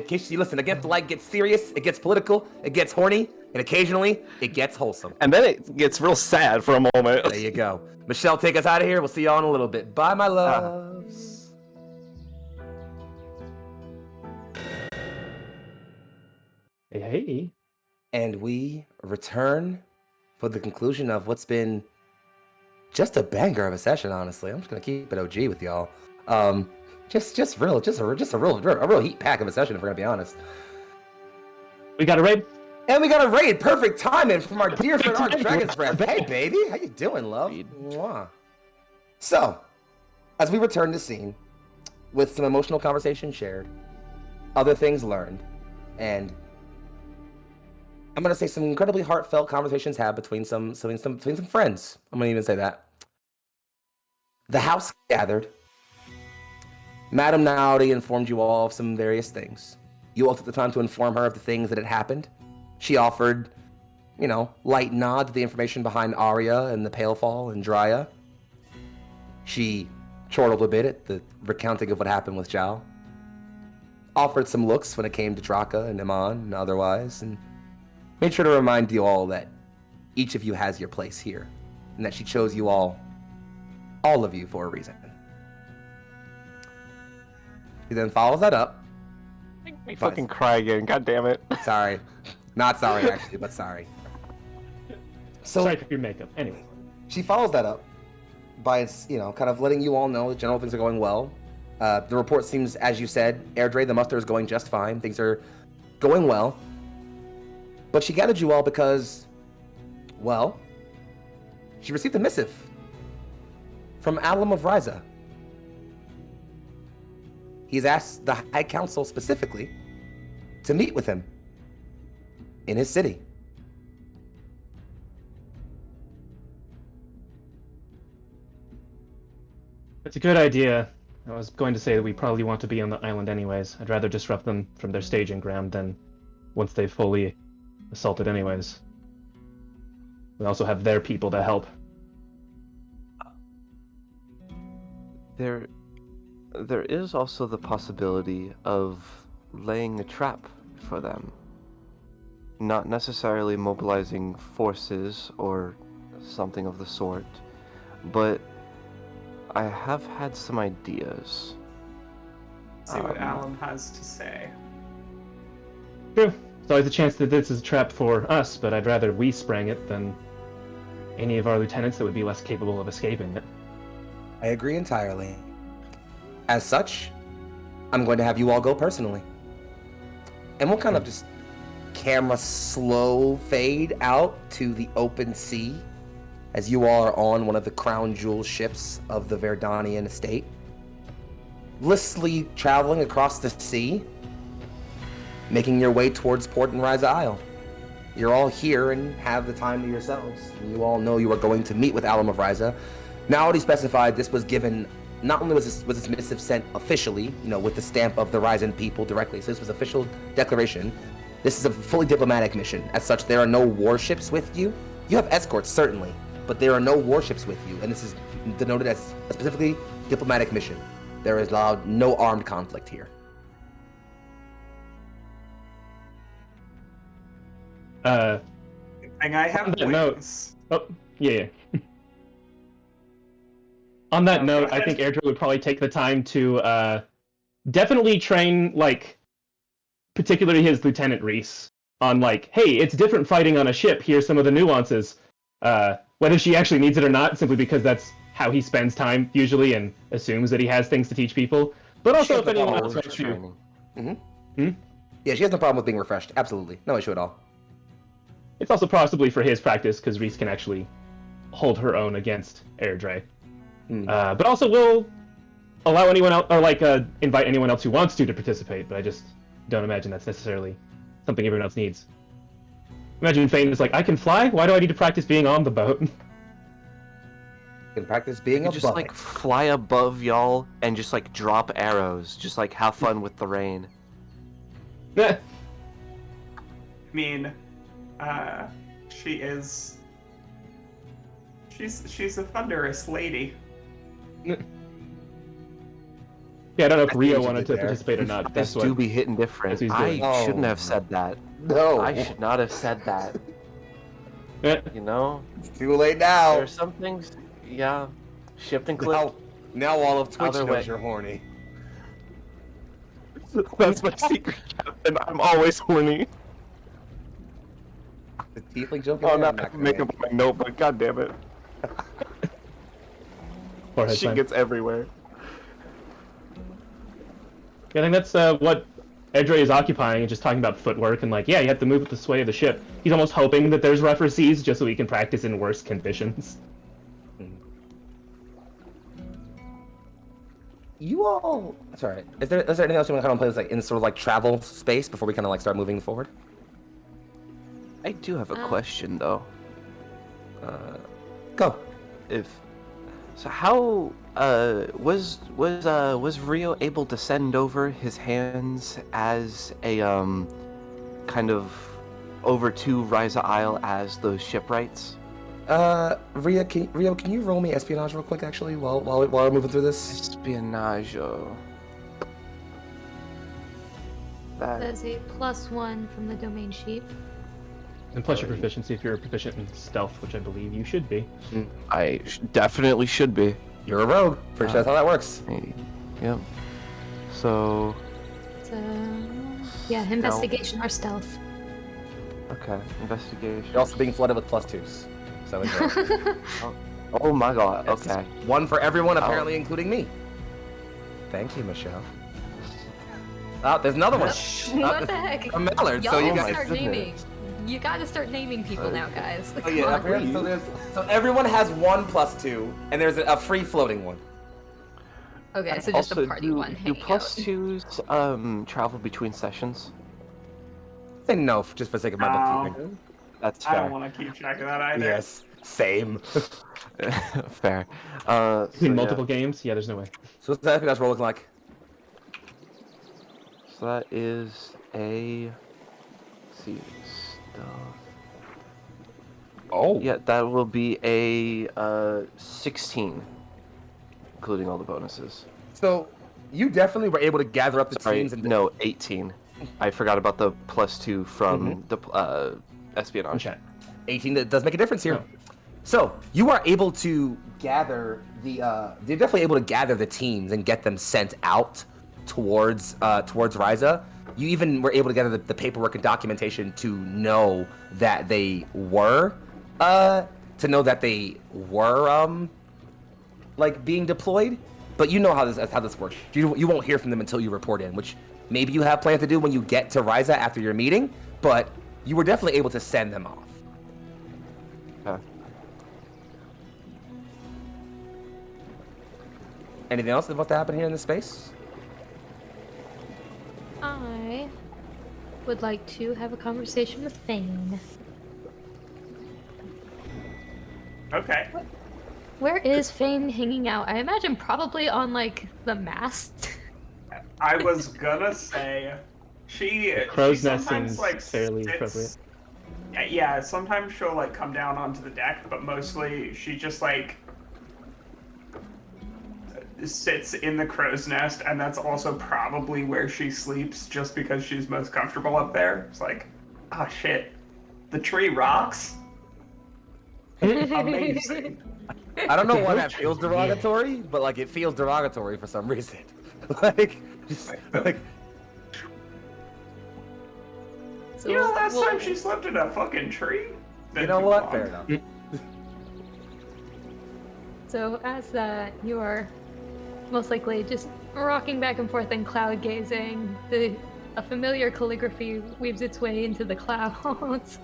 Speaker 1: case you listen, Against the Light gets serious, it gets political, it gets horny, and occasionally it gets wholesome.
Speaker 3: And then it gets real sad for a moment.
Speaker 1: There you go. Michelle, take us out of here. We'll see y'all in a little bit. Bye, my loves.
Speaker 2: Hey.
Speaker 1: And we return for the conclusion of what's been just a banger of a session, honestly. I'm just gonna keep it OG with y'all. Just a real heat pack of a session, if we're gonna be honest.
Speaker 2: We got a raid.
Speaker 1: And we got a raid. Perfect timing from our dear friend, our Dragon's Breath. Hey, baby. How you doing, love? Mwah. So, as we return to scene, with some emotional conversation shared, other things learned, and I'm gonna say some incredibly heartfelt conversations had between some friends. I'm gonna even say that. The house gathered. Madame Naudi informed you all of some various things. You all took the time to inform her of the things that had happened. She offered, light nod to the information behind Arya and the Palefall and Drya. She chortled a bit at the recounting of what happened with Zhao. Offered some looks when it came to Draka and Iman and otherwise, and made sure to remind you all that each of you has your place here, and that she chose you all of you, for a reason. She then follows that up.
Speaker 3: Make me fucking cry again, god damn it.
Speaker 1: Sorry. Not sorry, actually, but sorry. So,
Speaker 2: sorry for your makeup. Anyway.
Speaker 1: She follows that up by, kind of letting you all know that general things are going well. The report seems, as you said, Airdrie, the muster is going just fine. Things are going well. But she gathered you all because, well, she received a missive from Alum of Ryza. He's asked the High Council specifically to meet with him in his city.
Speaker 2: It's a good idea. I was going to say that we probably want to be on the island anyways. I'd rather disrupt them from their staging ground than once they've fully assaulted anyways. We also have their people to help.
Speaker 3: There is also the possibility of laying a trap for them. Not necessarily mobilizing forces or something of the sort, but I have had some ideas.
Speaker 4: See what Alum has to say.
Speaker 2: True. There's always a chance that this is a trap for us, but I'd rather we sprang it than any of our lieutenants that would be less capable of escaping it.
Speaker 1: I agree entirely. As such, I'm going to have you all go personally. And we'll kind of just camera slow fade out to the open sea as you all are on one of the crown jewel ships of the Vairdanian estate. Blissfully traveling across the sea, making your way towards Port and Ryza Isle. you're all here and have the time to yourselves. You all know you are going to meet with Alum of Ryza. Now already specified, this was given, not only was this missive sent officially, with the stamp of the Ryzen people directly, so this was official declaration. This is a fully diplomatic mission. As such, there are no warships with you. You have escorts, certainly, but there are no warships with you, and this is denoted as a specifically diplomatic mission. There is allowed no armed conflict here.
Speaker 4: And I have wings.
Speaker 2: Oh, yeah. On that note, I think Airdrie would probably take the time to definitely train, particularly his Lieutenant Reese, on, hey, it's different fighting on a ship. Here's some of the nuances. Whether she actually needs it or not, simply because that's how he spends time, usually, and assumes that he has things to teach people. But also, if anyone else wants to...
Speaker 1: Yeah, she has no problem with being refreshed. Absolutely. No issue at all.
Speaker 2: It's also possibly for his practice, because Reese can actually hold her own against Airdrie. But also we'll allow anyone else, or invite anyone else who wants to participate, but I just don't imagine that's necessarily something everyone else needs. Imagine Fane is I can fly? Why do I need to practice being on the boat?
Speaker 1: You can practice being above.
Speaker 3: Just fly above y'all and just drop arrows. Just have fun with the rain.
Speaker 4: I mean, she's a thunderous lady.
Speaker 2: Yeah, I don't know if Rio wanted to participate or not.
Speaker 3: This do be hitting different. I shouldn't have said that.
Speaker 1: No.
Speaker 3: I should not have said that.
Speaker 1: It's too late now.
Speaker 3: There's some things, yeah. Shift and click.
Speaker 1: Now all of Twitch
Speaker 3: Other
Speaker 1: knows
Speaker 3: way.
Speaker 1: you're horny.
Speaker 3: That's my secret, Captain. I'm always horny.
Speaker 1: The tiefling joke.
Speaker 3: Oh, not to make up my notebook. God damn it. She gets everywhere.
Speaker 2: Yeah, I think that's what Airdrie is occupying, and just talking about footwork, and you have to move with the sway of the ship. He's almost hoping that there's rougher seas, just so he can practice in worse conditions.
Speaker 1: You all... That's alright. Is there anything else you want to play with, in sort of travel space before we kind of start moving forward?
Speaker 3: I do have a question, though.
Speaker 1: Go.
Speaker 3: So how was Rio able to send over his hands as a kind of over to Ryza Isle as those shipwrights?
Speaker 1: Rio, can you roll me espionage real quick, actually, while we're moving through this?
Speaker 3: Espionage.
Speaker 5: That's a +1 from the domain sheet.
Speaker 2: And plus your proficiency if you're proficient in stealth, which I believe you should be.
Speaker 3: I definitely should be.
Speaker 1: You're a rogue. Pretty sure that's how that works.
Speaker 3: Yep. So...
Speaker 5: yeah, investigation or stealth.
Speaker 3: Okay, investigation.
Speaker 1: You're also being flooded with +2s. So enjoy.
Speaker 3: Oh my god, okay.
Speaker 1: One for everyone, apparently, including me. Thank you, Michelle. Oh, there's another one.
Speaker 5: What the heck?
Speaker 1: A Mallard,
Speaker 5: Y'all
Speaker 1: so you
Speaker 5: gotta
Speaker 1: guys...
Speaker 5: start naming. You gotta start naming people now, guys.
Speaker 1: Oh, yeah, apparently, so everyone has one +2, and there's a free floating one.
Speaker 5: Okay, so just
Speaker 3: also,
Speaker 5: a party one.
Speaker 3: Do +2s travel between sessions?
Speaker 1: Say no, just for the sake of my bookkeeping.
Speaker 3: That's
Speaker 4: I
Speaker 3: fair.
Speaker 4: don't want to keep track of that either.
Speaker 1: Yes, same.
Speaker 3: Fair.
Speaker 2: Between multiple games? Yeah, there's no way.
Speaker 1: So what's that roll looking like?
Speaker 3: So that is a... Let's see, stuff.
Speaker 1: Oh.
Speaker 3: Yeah, that will be a 16, including all the bonuses.
Speaker 1: So you definitely were able to gather up the
Speaker 3: Sorry,
Speaker 1: teams and...
Speaker 3: no, 18. I forgot about the +2 from the espionage.
Speaker 1: Okay. 18, that does make a difference here.
Speaker 2: Oh.
Speaker 1: So you are able to gather the you're definitely able to gather the teams and get them sent out towards Ryza. You even were able to gather the paperwork and documentation to know that they were being deployed. But you know how this works. You won't hear from them until you report in, which maybe you have plans to do when you get to Ryza after your meeting, but you were definitely able to send them off.
Speaker 3: Okay.
Speaker 1: Anything else that wants to happen here in this space?
Speaker 5: I would like to have a conversation with Thane.
Speaker 4: Okay.
Speaker 5: Where is Fane hanging out? I imagine probably on, like, the mast.
Speaker 4: I was gonna say, she
Speaker 2: Crow's nest
Speaker 4: sometimes
Speaker 2: seems
Speaker 4: like
Speaker 2: fairly
Speaker 4: sits.
Speaker 2: appropriate.
Speaker 4: Yeah, sometimes she'll like come down onto the deck, but mostly she just like sits in the crow's nest, and that's also probably where she sleeps, just because she's most comfortable up there. It's like, oh shit, the tree rocks. Amazing.
Speaker 1: I don't know why that feels derogatory, but like it feels derogatory for some reason. like, just, like
Speaker 5: So,
Speaker 4: You know, last
Speaker 5: well,
Speaker 4: time she slept in a fucking tree.
Speaker 1: you know what? Fair enough.
Speaker 5: So as you are most likely just rocking back and forth and cloud gazing, a familiar calligraphy weaves its way into the clouds,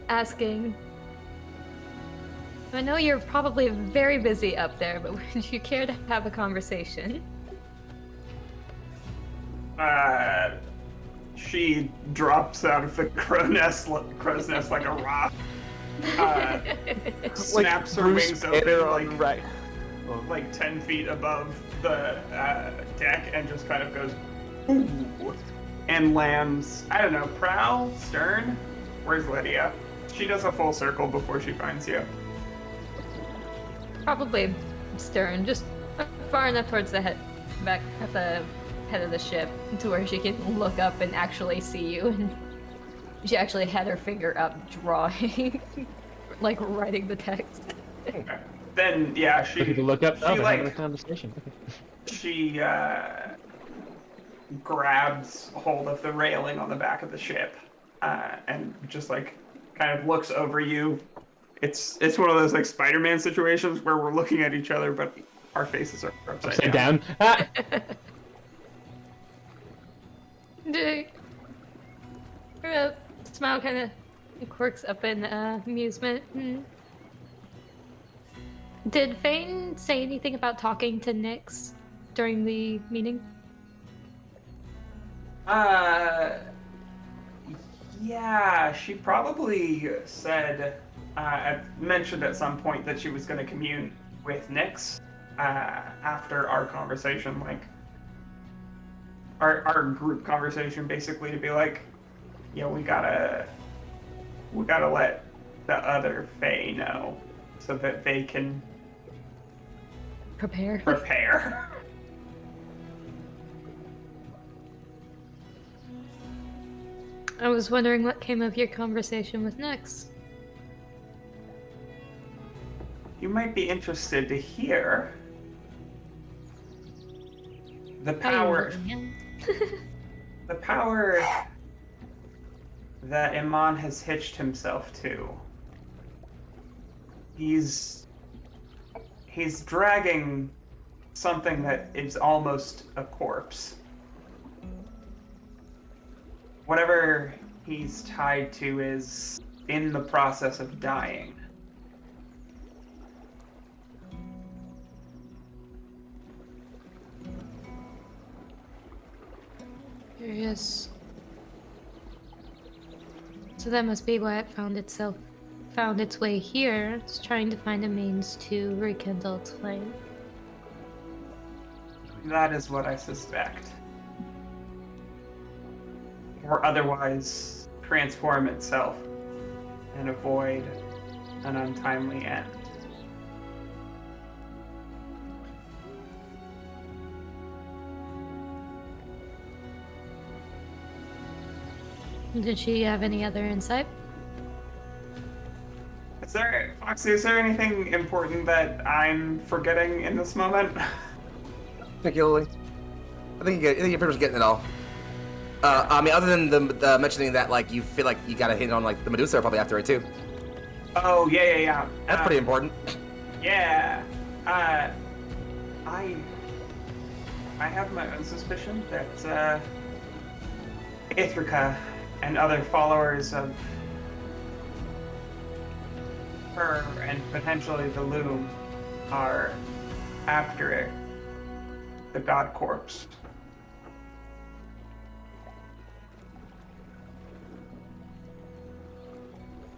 Speaker 5: asking, I know you're probably very busy up there, but would you care to have a conversation?
Speaker 4: She drops out of the crow's nest like a rock. Snaps her wings open like 10 feet above the deck and just kind of goes ooh, and lands, I don't know, prow, stern? Where's Lydia? She does a full circle before she finds you.
Speaker 5: Probably stern, just far enough towards the head, back at the head of the ship, to where she can look up and actually see you. And she actually had her finger up, drawing, like writing the text.
Speaker 4: Okay. Then yeah, she
Speaker 2: People look up. Oh,
Speaker 4: she
Speaker 2: they're having a
Speaker 4: like
Speaker 2: conversation. Okay.
Speaker 4: she grabs hold of the railing on the back of the ship and just like kind of looks over you. It's one of those like Spider-Man situations where we're looking at each other, but our faces are upside down.
Speaker 2: Ah!
Speaker 5: Her smile kind of quirks up in amusement. Did Fane say anything about talking to Nyx during the meeting?
Speaker 4: Yeah, she probably said, mentioned at some point that she was going to commune with Nyx after our conversation, like our group conversation, basically, to be like, yeah, we gotta let the other Fae know so that they can prepare.
Speaker 5: I was wondering what came of your conversation with Nyx.
Speaker 4: You might be interested to hear the power. The power that Iman has hitched himself to. He's dragging something that is almost a corpse. Whatever he's tied to is in the process of dying.
Speaker 5: Curious. So that must be why it found its way here. It's trying to find a means to rekindle its flame.
Speaker 4: That is what I suspect. Or otherwise transform itself and avoid an untimely end.
Speaker 5: Did she have any other insight?
Speaker 4: Foxy, is there anything important that I'm forgetting in this moment?
Speaker 1: Particularly, I think you're pretty much getting it all. I mean, other than the mentioning that, like, you feel like you gotta hit on, like, the Medusa probably after it, too.
Speaker 4: Oh, yeah.
Speaker 1: That's pretty important.
Speaker 4: Yeah. I have my own suspicion that, Ithaca and other followers of her and potentially the Loom are after it. The God Corpse.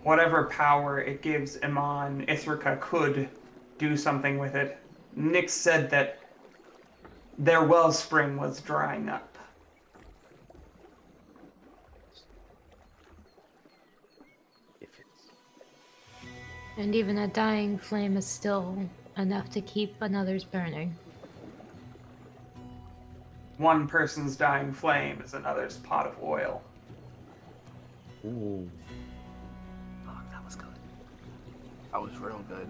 Speaker 4: whatever power it gives Iman, Ithaca could do something with it. Nyx said that their wellspring was drying up.
Speaker 5: And even a dying flame is still enough to keep another's burning.
Speaker 4: One person's dying flame is another's pot of oil.
Speaker 1: Ooh. Oh, that was good.
Speaker 3: That was real good.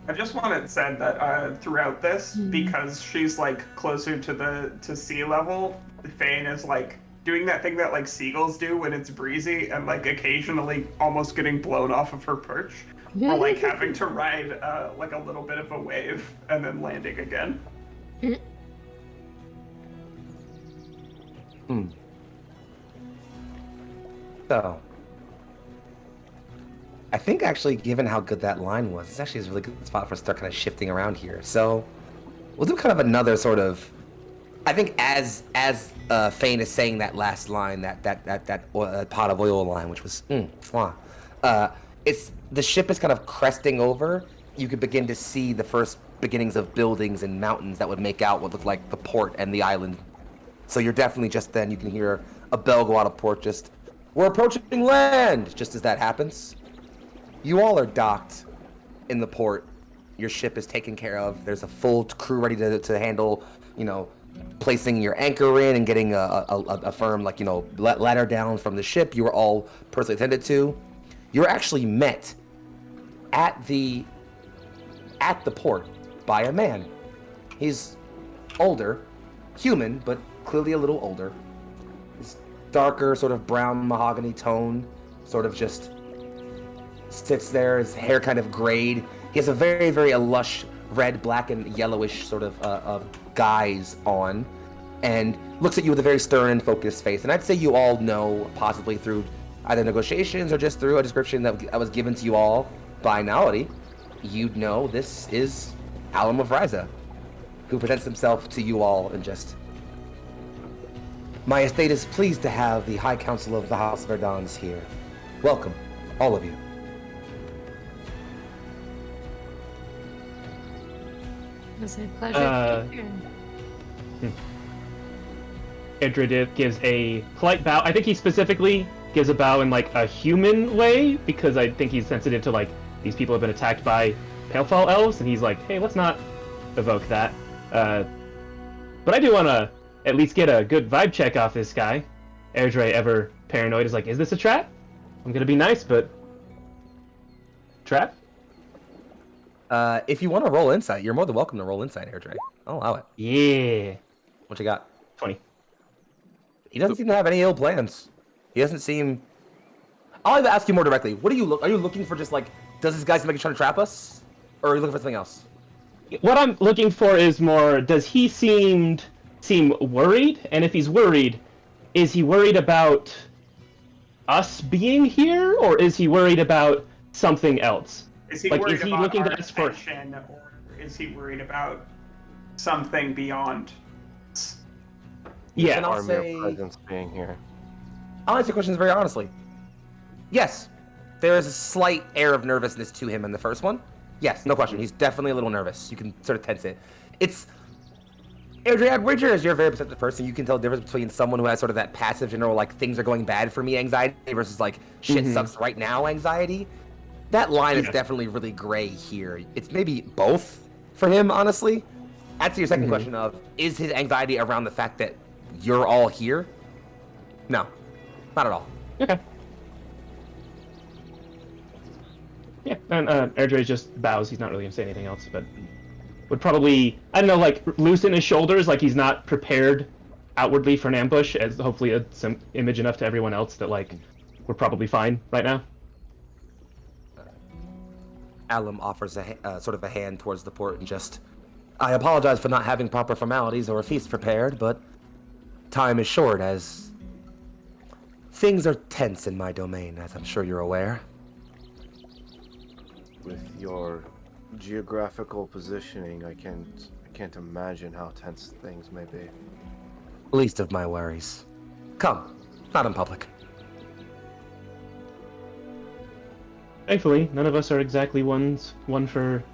Speaker 4: I just want it said that throughout this, because she's like closer to sea level, Fane is like doing that thing that like seagulls do when it's breezy and like occasionally almost getting blown off of her perch, or like having to ride like a little bit of a wave and then landing again.
Speaker 1: So, I think actually, given how good that line was, it's actually a really good spot for us to start kind of shifting around here. So, we'll do kind of another sort of. I think as Fane is saying that last line, that pot of oil line, which was it's the ship is kind of cresting over. You could begin to see the first beginnings of buildings and mountains that would make out what looked like the port and the island. So you're definitely just then you can hear a bell go out of port. Just we're approaching land. Just as that happens. You all are docked in the port. Your ship is taken care of. There's a full crew ready to handle, placing your anchor in and getting a firm, ladder down from the ship. You were all personally attended to. You're actually met at the port by a man. He's older, human, but clearly a little older. His darker, sort of brown mahogany tone, sort of just sits there, his hair kind of grayed. He has a very, very lush red, black, and yellowish sort of guise on, and looks at you with a very stern and focused face. And I'd say you all know, possibly through either negotiations or just through a description that was given to you all by Nality, you'd know this is Alum of Ryza, who presents himself to you all and just... My estate is pleased to have the High Council of the House Vairdans here. Welcome, all of you.
Speaker 5: It's a pleasure to be here.
Speaker 2: Edred gives a polite bow. I think he specifically gives a bow in like a human way because I think he's sensitive to like these people have been attacked by Palefall elves, and he's like, hey, let's not evoke that. But I do want to at least get a good vibe check off this guy. Airdrie, ever paranoid, is like, is this a trap? I'm gonna be nice, but trap?
Speaker 1: If you want to roll insight, you're more than welcome to roll insight, Airdrie. I'll allow it.
Speaker 2: Yeah.
Speaker 1: What you got?
Speaker 2: 20.
Speaker 1: He doesn't seem to have any ill plans. He doesn't seem... I'll even ask you more directly. What are you Are you looking for just like, does this guy seem like he's trying to trap us? Or are you looking for something else?
Speaker 2: What I'm looking for is more, does he seem worried? And if he's worried, is he worried about us being here? Or is he worried about something else?
Speaker 4: Is he
Speaker 2: like,
Speaker 4: worried
Speaker 2: is he
Speaker 4: about
Speaker 2: looking
Speaker 4: our
Speaker 2: to us for...
Speaker 4: attention, or is he worried about something beyond?
Speaker 2: Yeah.
Speaker 1: And I'll
Speaker 3: Our mere
Speaker 1: say...
Speaker 3: presence being here.
Speaker 1: I'll answer questions very honestly. Yes, there is a slight air of nervousness to him in the first one. Yes, no question. He's definitely a little nervous. You can sort of tense it. It's... Adrian Bridger, as you're a very perceptive person, you can tell the difference between someone who has sort of that passive general, like, things are going bad for me anxiety versus, like, shit sucks right now anxiety. That line is definitely really gray here. It's maybe both for him, honestly. Answer your second question of, is his anxiety around the fact that you're all here? No, not at all.
Speaker 2: Okay. Yeah, and Airdrie just bows. He's not really gonna say anything else, but would probably, I don't know, like loosen his shoulders, like he's not prepared outwardly for an ambush, as hopefully some image enough to everyone else that like we're probably fine right now.
Speaker 1: Alum offers sort of a hand towards the port and just, I apologize for not having proper formalities or a feast prepared, but time is short as things are tense in my domain, as I'm sure you're aware.
Speaker 3: With your geographical positioning, I can't imagine how tense things may be.
Speaker 1: Least of my worries. Come, not in public.
Speaker 2: Thankfully, none of us are exactly one for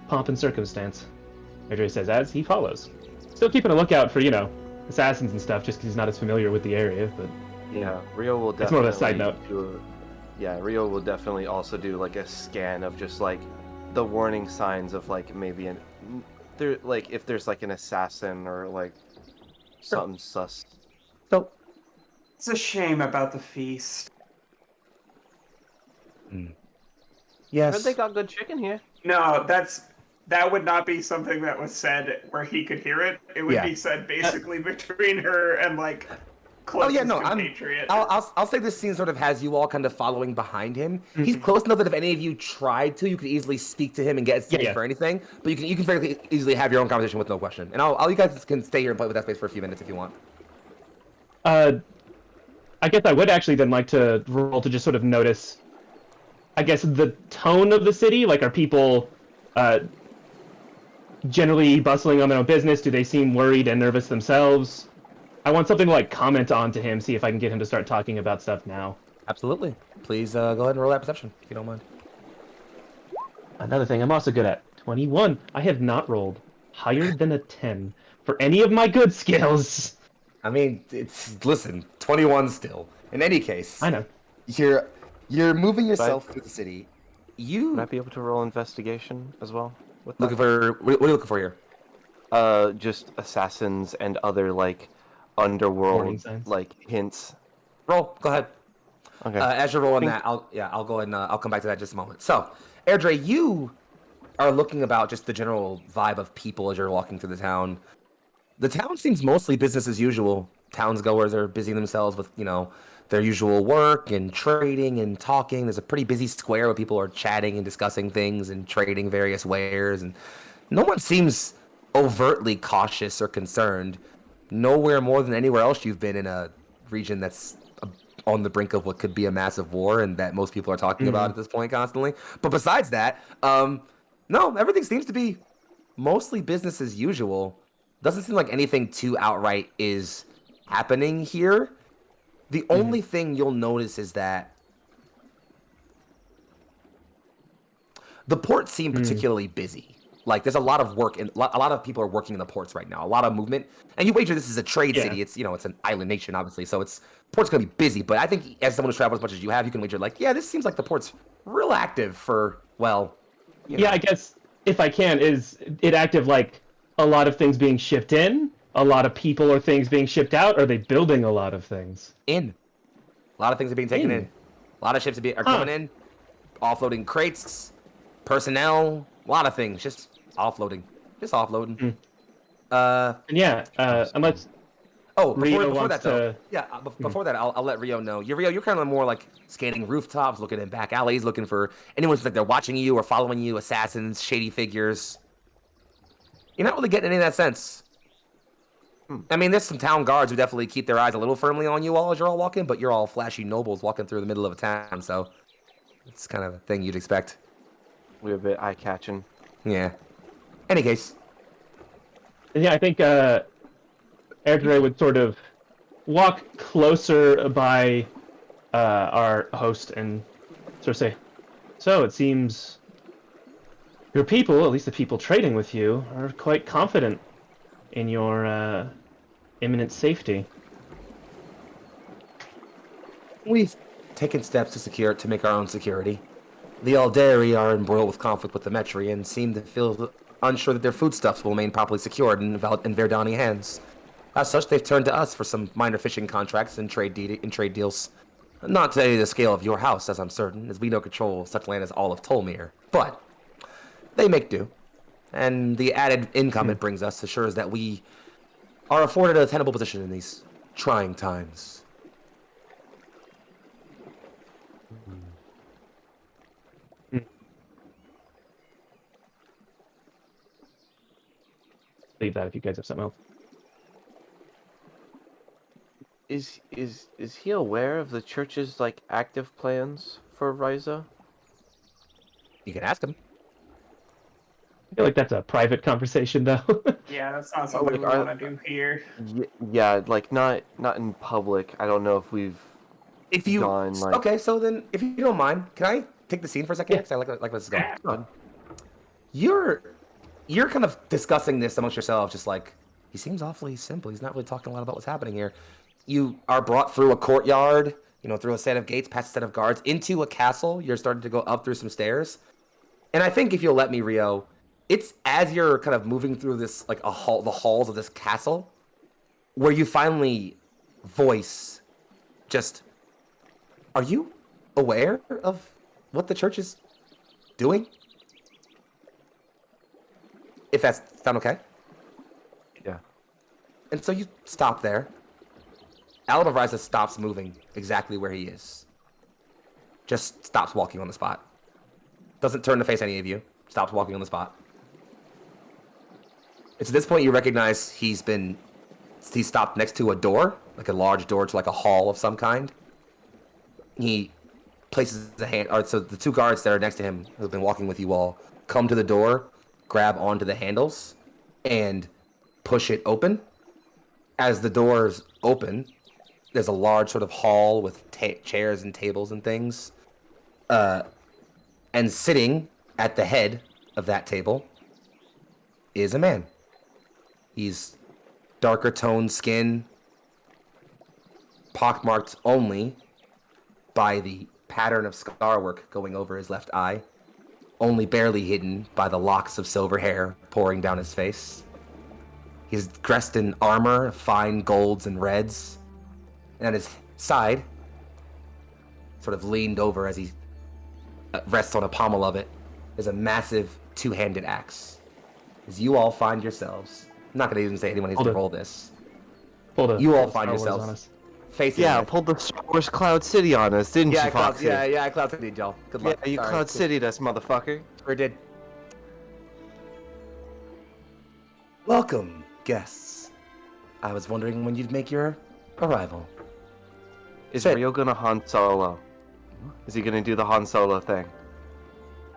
Speaker 2: pomp and circumstance. Adre says as he follows. Still keeping a lookout for, assassins and stuff, just because he's not as familiar with the area, but...
Speaker 3: Yeah, Rio will
Speaker 2: That's
Speaker 3: definitely
Speaker 2: more of a side note.
Speaker 3: Rio will definitely also do like a scan of just like the warning signs of like maybe if there's like an assassin or like something sus.
Speaker 1: So,
Speaker 4: It's a shame about the feast.
Speaker 3: Heard
Speaker 1: yes.
Speaker 3: they got good chicken here.
Speaker 4: No, that would not be something that was said where he could hear it. It would
Speaker 1: Yeah.
Speaker 4: be said basically between her and like closest compatriot.
Speaker 1: I'll say this scene sort of has you all kind of following behind him. He's close enough that if any of you tried to, you could easily speak to him and get him for anything. But you can very easily have your own conversation with no question. And you guys can stay here and play with that space for a few minutes if you want.
Speaker 2: I guess I would actually then like to roll to just sort of notice, I guess, the tone of the city. Like, are people generally bustling on their own business? Do they seem worried and nervous themselves? I want something to like comment on to him, see if I can get him to start talking about stuff now.
Speaker 1: Absolutely. Please go ahead and roll that perception if you don't mind.
Speaker 2: Another thing I'm also good at, 21. I have not rolled higher than a 10 for any of my good skills.
Speaker 1: I mean, listen, 21 still. In any case,
Speaker 2: I know.
Speaker 1: You're moving yourself through the city.
Speaker 3: Would I be able to roll investigation as well? With that?
Speaker 1: Looking for what are you looking for here?
Speaker 3: Just assassins and other like underworld like hints.
Speaker 1: Roll. Go ahead.
Speaker 3: Okay.
Speaker 1: As you're rolling that, I'll go ahead and I'll come back to that in just a moment. So, Airdrie, you are looking about just the general vibe of people as you're walking through the town. The town seems mostly business as usual. Townsgoers are busying themselves with, their usual work and trading and talking. There's a pretty busy square where people are chatting and discussing things and trading various wares, and no one seems overtly cautious or concerned. Nowhere more than anywhere else you've been in a region that's on the brink of what could be a massive war and that most people are talking about at this point constantly. But besides that, no, everything seems to be mostly business as usual. Doesn't seem like anything too outright is happening here. The only thing you'll notice is that the ports seem particularly busy. Like, there's a lot of work, and a lot of people are working in the ports right now. A lot of movement, and you wager this is a trade city. It's it's an island nation, obviously, so port's gonna be busy. But I think as someone who's traveled as much as you have, you can wager like, yeah, this seems like the port's real active for
Speaker 2: Yeah, I guess if I can, is it active like a lot of things being shipped in, a lot of people or things being shipped out? Or are they building a lot of things?
Speaker 1: A lot of things are being taken in. A lot of ships are coming in, offloading crates, personnel, a lot of things, just offloading.
Speaker 2: Unless
Speaker 1: before that, I'll let Rio know. You're kind of more like scanning rooftops, looking in back alleys, looking for anyone who's like they're watching you or following you, assassins, shady figures. You're not really getting any of that sense. I mean, there's some town guards who definitely keep their eyes a little firmly on you all as you're all walking, but you're all flashy nobles walking through the middle of a town, so it's kind of a thing you'd expect.
Speaker 3: We're a bit eye-catching.
Speaker 1: Yeah. Any case.
Speaker 2: Yeah, I think Airdrie would sort of walk closer by our host and sort of say, so it seems your people, at least the people trading with you, are quite confident in your imminent safety.
Speaker 1: We've taken steps to make our own security. The Aldari are embroiled with conflict with the Metri and seem to feel unsure that their foodstuffs will remain properly secured in Vairdani hands. As such, they've turned to us for some minor fishing contracts and trade deals. Not to any the scale of your house, as I'm certain, as we don't control such land as all of Tolmir. But they make do. And the added income it brings us assures that we are afforded a tenable position in these trying times.
Speaker 2: Leave that if you guys have something else.
Speaker 3: Is he aware of the church's like active plans for Ryza?
Speaker 1: You can ask him.
Speaker 2: I feel like that's a private conversation, though.
Speaker 4: Yeah, that's not something we want to do here.
Speaker 3: Yeah, like not in public. I don't know if we've
Speaker 1: If you
Speaker 3: gone like.
Speaker 1: okay, so then if you don't mind, can I take the scene for a second?
Speaker 2: Yeah.
Speaker 1: Because I like where this is going.
Speaker 4: Yeah.
Speaker 1: You're kind of discussing this amongst yourselves, just like he seems awfully simple. He's not really talking a lot about what's happening here. You are brought through a courtyard, through a set of gates, past a set of guards, into a castle. You're starting to go up through some stairs, and I think if you'll let me, Rio, it's as you're kind of moving through this like the halls of this castle, where you finally voice just. Are you aware of what the church is doing? If that's sound okay?
Speaker 3: Yeah.
Speaker 1: And so you stop there. Alan of Ryza stops moving exactly where he is. Just stops walking on the spot. Doesn't turn to face any of you. Stops walking on the spot. It's at this point you recognize he stopped next to a door, like a large door to like a hall of some kind. He places a hand, so the two guards that are next to him, who've been walking with you all, come to the door, grab onto the handles, and push it open. As the doors open, there's a large sort of hall with chairs and tables and things. And sitting at the head of that table is a man. He's darker toned skin, pockmarked only by the pattern of scarwork going over his left eye, only barely hidden by the locks of silver hair pouring down his face. He's dressed in armor, fine golds and reds, and at his side, sort of leaned over as he rests on a pommel of it, is a massive two-handed axe. As you all find yourselves, I'm not going to even say anyone needs to roll this. You all find yourselves facing.
Speaker 3: Yeah, pulled the Star Wars Cloud City on us, didn't you, Foxy?
Speaker 1: I Cloud City, y'all. Good luck.
Speaker 3: Yeah, you Cloud City'd us, motherfucker.
Speaker 1: Sure did. Welcome, guests. I was wondering when you'd make your arrival.
Speaker 3: Is Rio gonna Han Solo? Is he gonna do the Han Solo thing?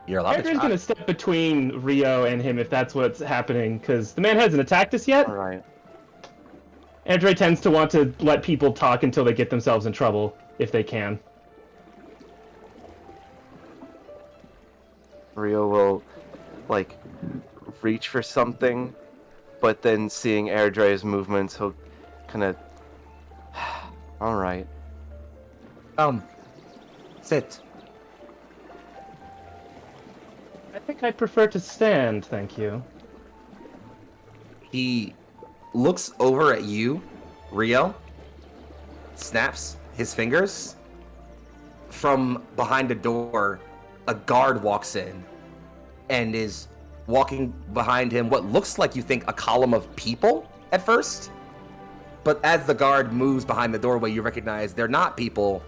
Speaker 1: You're allowed to
Speaker 2: Andrew's
Speaker 1: try.
Speaker 2: gonna step between Rio and him if that's what's happening, because the man hasn't attacked us yet.
Speaker 3: Alright.
Speaker 2: Andre tends to want to let people talk until they get themselves in trouble, if they can.
Speaker 3: Rio will, like, reach for something, but then seeing Airdray's movements, he'll kind of... Alright.
Speaker 1: Sit.
Speaker 2: I think I prefer to stand, thank you.
Speaker 1: He looks over at you, Rio, snaps his fingers. From behind a door, a guard walks in and is walking behind him what looks like you think a column of people at first. But as the guard moves behind the doorway, you recognize they're not people,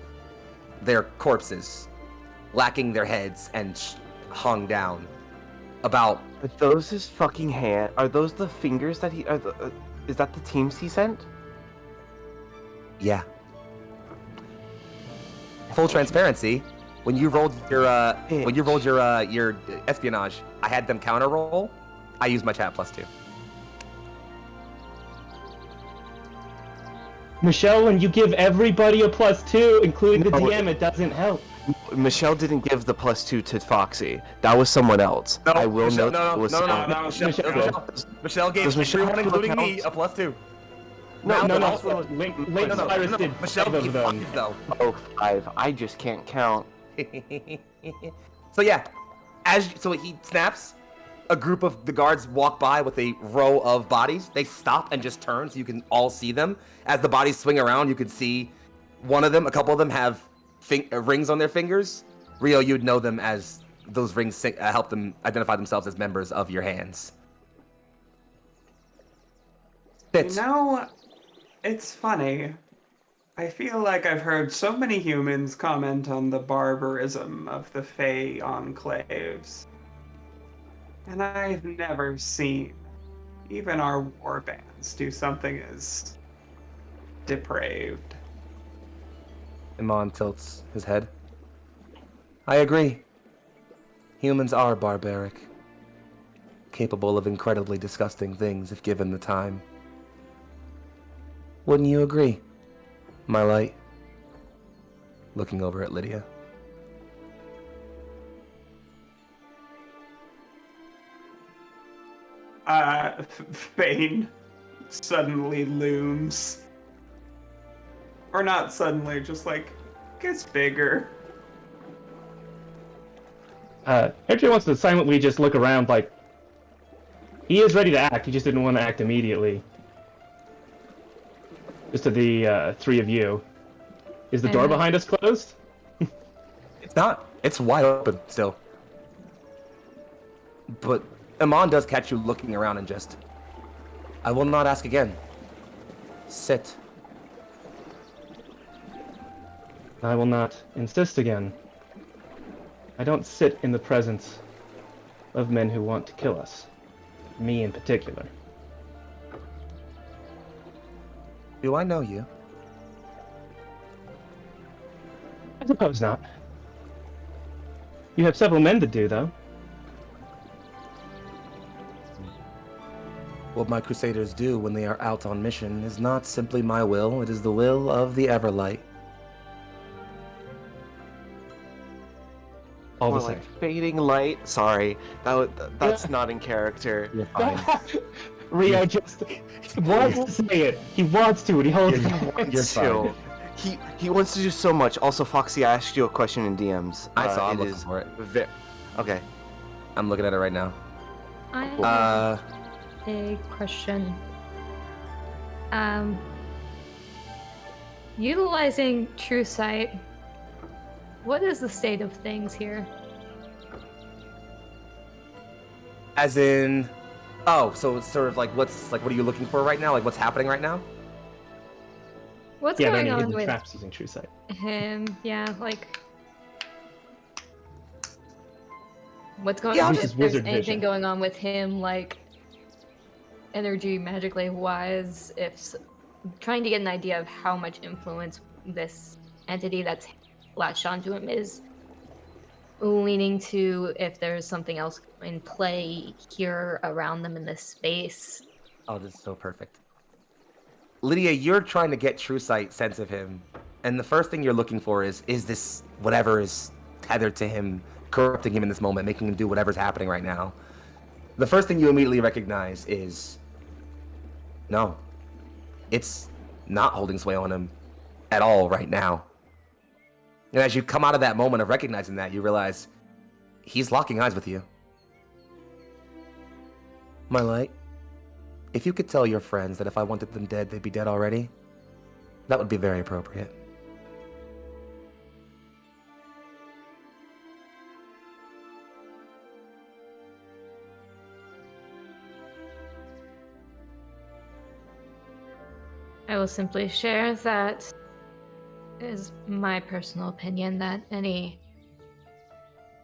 Speaker 1: they're corpses, lacking their heads and hung down. About...
Speaker 3: Are those his fucking hand? Are those the fingers that he... is that the teams he sent?
Speaker 1: Yeah. Full transparency, when you rolled your your espionage, I had them counter roll. I used my chat +2.
Speaker 2: Michelle, when you give everybody a +2, including the
Speaker 3: No,
Speaker 2: DM, it doesn't help.
Speaker 3: Michelle didn't give the +2 to Foxy. That was someone else. I will note that was someone-
Speaker 1: Michelle gave
Speaker 3: Does Michelle
Speaker 1: everyone,
Speaker 3: have
Speaker 1: including me,
Speaker 3: accounts?
Speaker 1: a +2.
Speaker 2: No,
Speaker 1: but
Speaker 2: no.
Speaker 1: also-
Speaker 2: Link
Speaker 1: No,
Speaker 2: Cyrus did
Speaker 1: Michelle
Speaker 2: 5 of
Speaker 1: gave
Speaker 2: them.
Speaker 1: 5 though.
Speaker 3: Oh, 5. I just can't count.
Speaker 1: So yeah, so he snaps. A group of the guards walk by with a row of bodies. They stop and just turn so you can all see them. As the bodies swing around, you can see a couple of them have rings on their fingers. Rio, you'd know them as those rings help them identify themselves as members of your hands. Sit.
Speaker 4: It's funny. I feel like I've heard so many humans comment on the barbarism of the Fey enclaves. And I've never seen even our war bands do something as depraved.
Speaker 1: Iman tilts his head. I agree. Humans are barbaric. capable of incredibly disgusting things if given the time. Wouldn't you agree, my light? Looking over at Lydia.
Speaker 4: Fane suddenly looms. Or not suddenly, just like, gets bigger.
Speaker 2: Archer wants to silently just look around like, he is ready to act, he just didn't want to act immediately. Just to the three of you. Is the door behind us closed?
Speaker 1: It's not. It's wide open still. But Amon does catch you looking around and just... I will not ask again. Sit.
Speaker 2: I will not insist again. I don't sit in the presence of men who want to kill us. Me in particular.
Speaker 1: Do I know you?
Speaker 2: I suppose not. You have several men to do, though.
Speaker 1: What my crusaders do when they are out on mission is not simply my will, it is the will of the Everlight.
Speaker 2: All the
Speaker 3: More
Speaker 2: same.
Speaker 3: like fading light. Sorry, that's not in character.
Speaker 1: You're fine.
Speaker 2: Rio just wants to say it. He wants to, and he holds it.
Speaker 1: You're
Speaker 3: Chill. He wants to do so much. Also, Foxy, I asked you a question in DMs.
Speaker 1: I saw. I'm
Speaker 3: it
Speaker 1: looking
Speaker 3: is
Speaker 1: for it.
Speaker 3: Okay.
Speaker 1: I'm looking at it right now.
Speaker 5: I have
Speaker 1: Uh,
Speaker 5: a question. Utilizing True Sight, what is the state of things here?
Speaker 1: as in... Oh, so it's sort of like, what are you looking for right now? Like, what's happening right now?
Speaker 5: What's
Speaker 2: Yeah,
Speaker 5: going
Speaker 2: they're
Speaker 5: on
Speaker 2: hidden
Speaker 5: with
Speaker 2: traps using True Sight.
Speaker 5: him? Yeah, like... What's going
Speaker 1: Yeah,
Speaker 5: on?
Speaker 2: this is
Speaker 5: If there's
Speaker 2: wizard
Speaker 5: anything
Speaker 2: vision.
Speaker 5: going on with him, like... energy, magically wise, trying to get an idea of how much influence this entity that's latched onto him is leaning to, if there's something else in play here around them in this space.
Speaker 1: Oh, this is so perfect. Lydia, you're trying to get true sight sense of him, and the first thing you're looking for is this whatever is tethered to him, corrupting him in this moment, making him do whatever's happening right now. The first thing you immediately recognize is, no, it's not holding sway on him at all right now. And as you come out of that moment of recognizing that, you realize he's locking eyes with you. My light, if you could tell your friends that if I wanted them dead, they'd be dead already, that would be very appropriate.
Speaker 5: I will simply share that is my personal opinion that any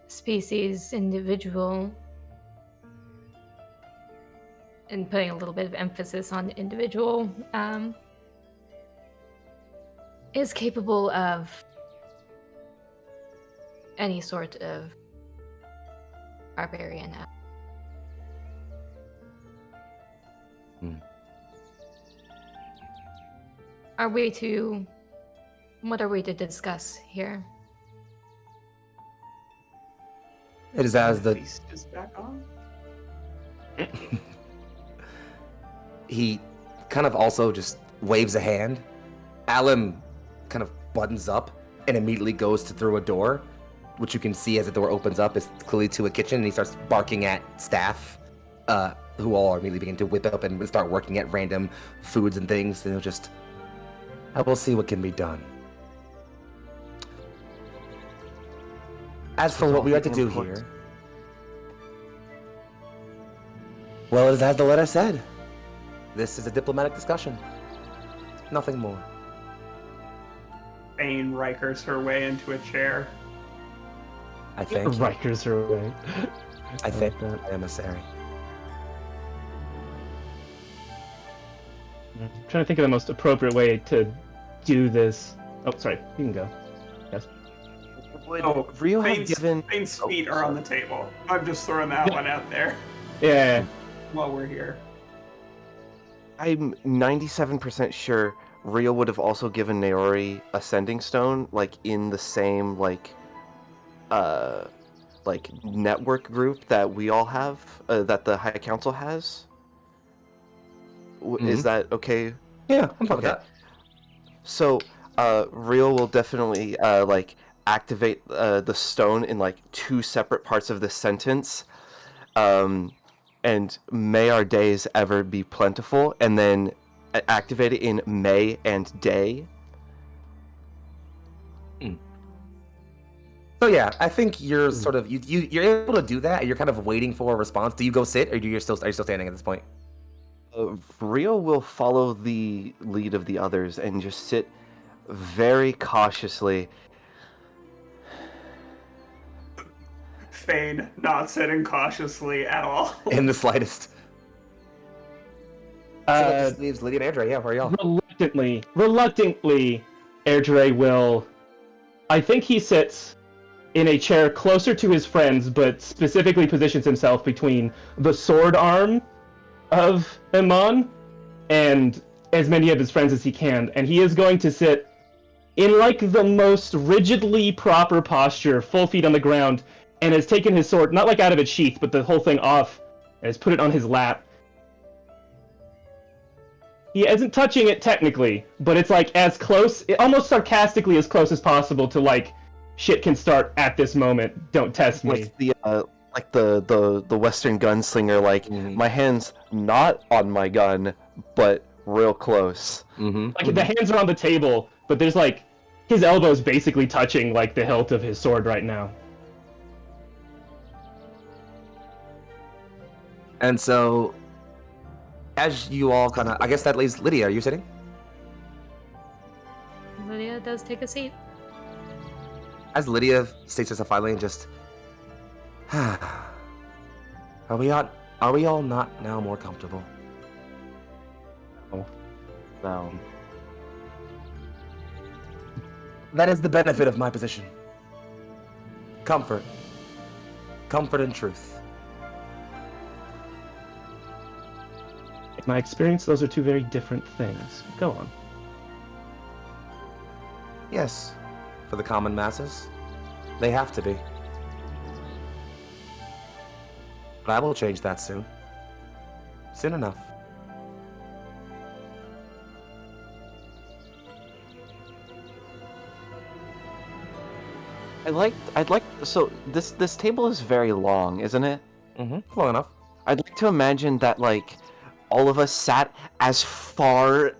Speaker 5: species, individual, and putting a little bit of emphasis on individual, is capable of any sort of barbarian act. What are we to discuss here?
Speaker 1: It is as the...
Speaker 4: Feast is back on?
Speaker 1: He kind of also just waves a hand. Alum kind of buttons up and immediately goes to through a door, which you can see as the door opens up is clearly to a kitchen, and he starts barking at staff, who all are immediately begin to whip up and start working at random foods and things, and he'll just... I will see what can be done. As for what we are to do here... Well, it is as the letter said. This is a diplomatic discussion. Nothing more.
Speaker 4: Fane Rikers her way into a chair.
Speaker 1: I thank you.
Speaker 2: Rikers are away.
Speaker 1: I thank
Speaker 2: that.
Speaker 1: my emissary.
Speaker 2: I'm trying to think of the most appropriate way to do this. Oh, sorry. You can go. Yes.
Speaker 3: Would
Speaker 4: Oh,
Speaker 3: Rio have
Speaker 4: Fane's,
Speaker 3: given...
Speaker 4: Fane's
Speaker 3: Oh,
Speaker 4: feet are on the table. I'm just throwing that one out there.
Speaker 2: Yeah.
Speaker 4: while we're here.
Speaker 3: I'm 97% sure Rio would have also given Naori a sending stone, like in the same like network group that we all have, that the High Council has. Is that okay?
Speaker 1: Yeah, I'm fine with
Speaker 3: Okay.
Speaker 1: that.
Speaker 3: So, Rio will definitely like activate the stone in like 2 separate parts of the sentence. And may our days ever be plentiful, and then activate it in may and day.
Speaker 1: So yeah, I think you're sort of you're able to do that. And you're kind of waiting for a response. Do you go sit, or are you still standing at this point?
Speaker 3: Rio will follow the lead of the others and just sit very cautiously.
Speaker 4: Fane not sitting cautiously at all.
Speaker 1: In the slightest. So that just leaves Lydia and Andrea. Yeah, where are y'all?
Speaker 2: Reluctantly, Airdrie will. I think he sits in a chair closer to his friends, but specifically positions himself between the sword arm of Iman and as many of his friends as he can, and he is going to sit in like the most rigidly proper posture, full feet on the ground, and has taken his sword, not like out of its sheath, but the whole thing off, and has put it on his lap. He isn't touching it technically, but it's like as close, almost sarcastically as close as possible to like, shit can start at this moment, don't test me.
Speaker 3: Like the Western gunslinger, like my hand's not on my gun, but real close.
Speaker 2: Like the hands are on the table, but there's like his elbows basically touching like the hilt of his sword right now.
Speaker 1: And so, as you all kind of, I guess that leaves Lydia. Are you sitting?
Speaker 5: Lydia does take a seat.
Speaker 1: As Lydia states herself finally and just, are we all not now more comfortable?
Speaker 3: No.
Speaker 1: That is the benefit of my position. Comfort. Comfort and truth.
Speaker 2: In my experience, those are two very different things. Go on.
Speaker 1: Yes, for the common masses, they have to be. But I will change that soon. Soon enough.
Speaker 3: So this table is very long, isn't it?
Speaker 1: Long enough.
Speaker 3: I'd like to imagine that like all of us sat as far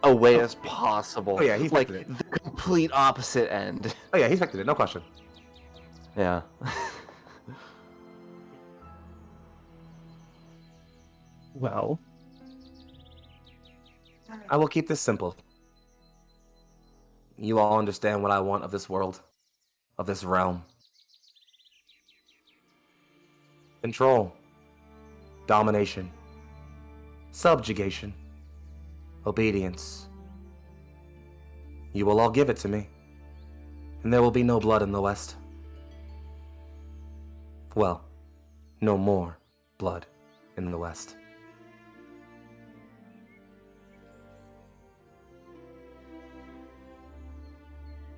Speaker 3: away as possible.
Speaker 1: Oh yeah, he's
Speaker 3: like
Speaker 1: it.
Speaker 3: the complete opposite end.
Speaker 1: Oh yeah, he's expected it, no question.
Speaker 3: Yeah.
Speaker 2: Well,
Speaker 1: I will keep this simple. You all understand what I want of this world, of this realm. Control, domination, subjugation, obedience. You will all give it to me, and there will be no blood in the West. Well, no more blood in the West.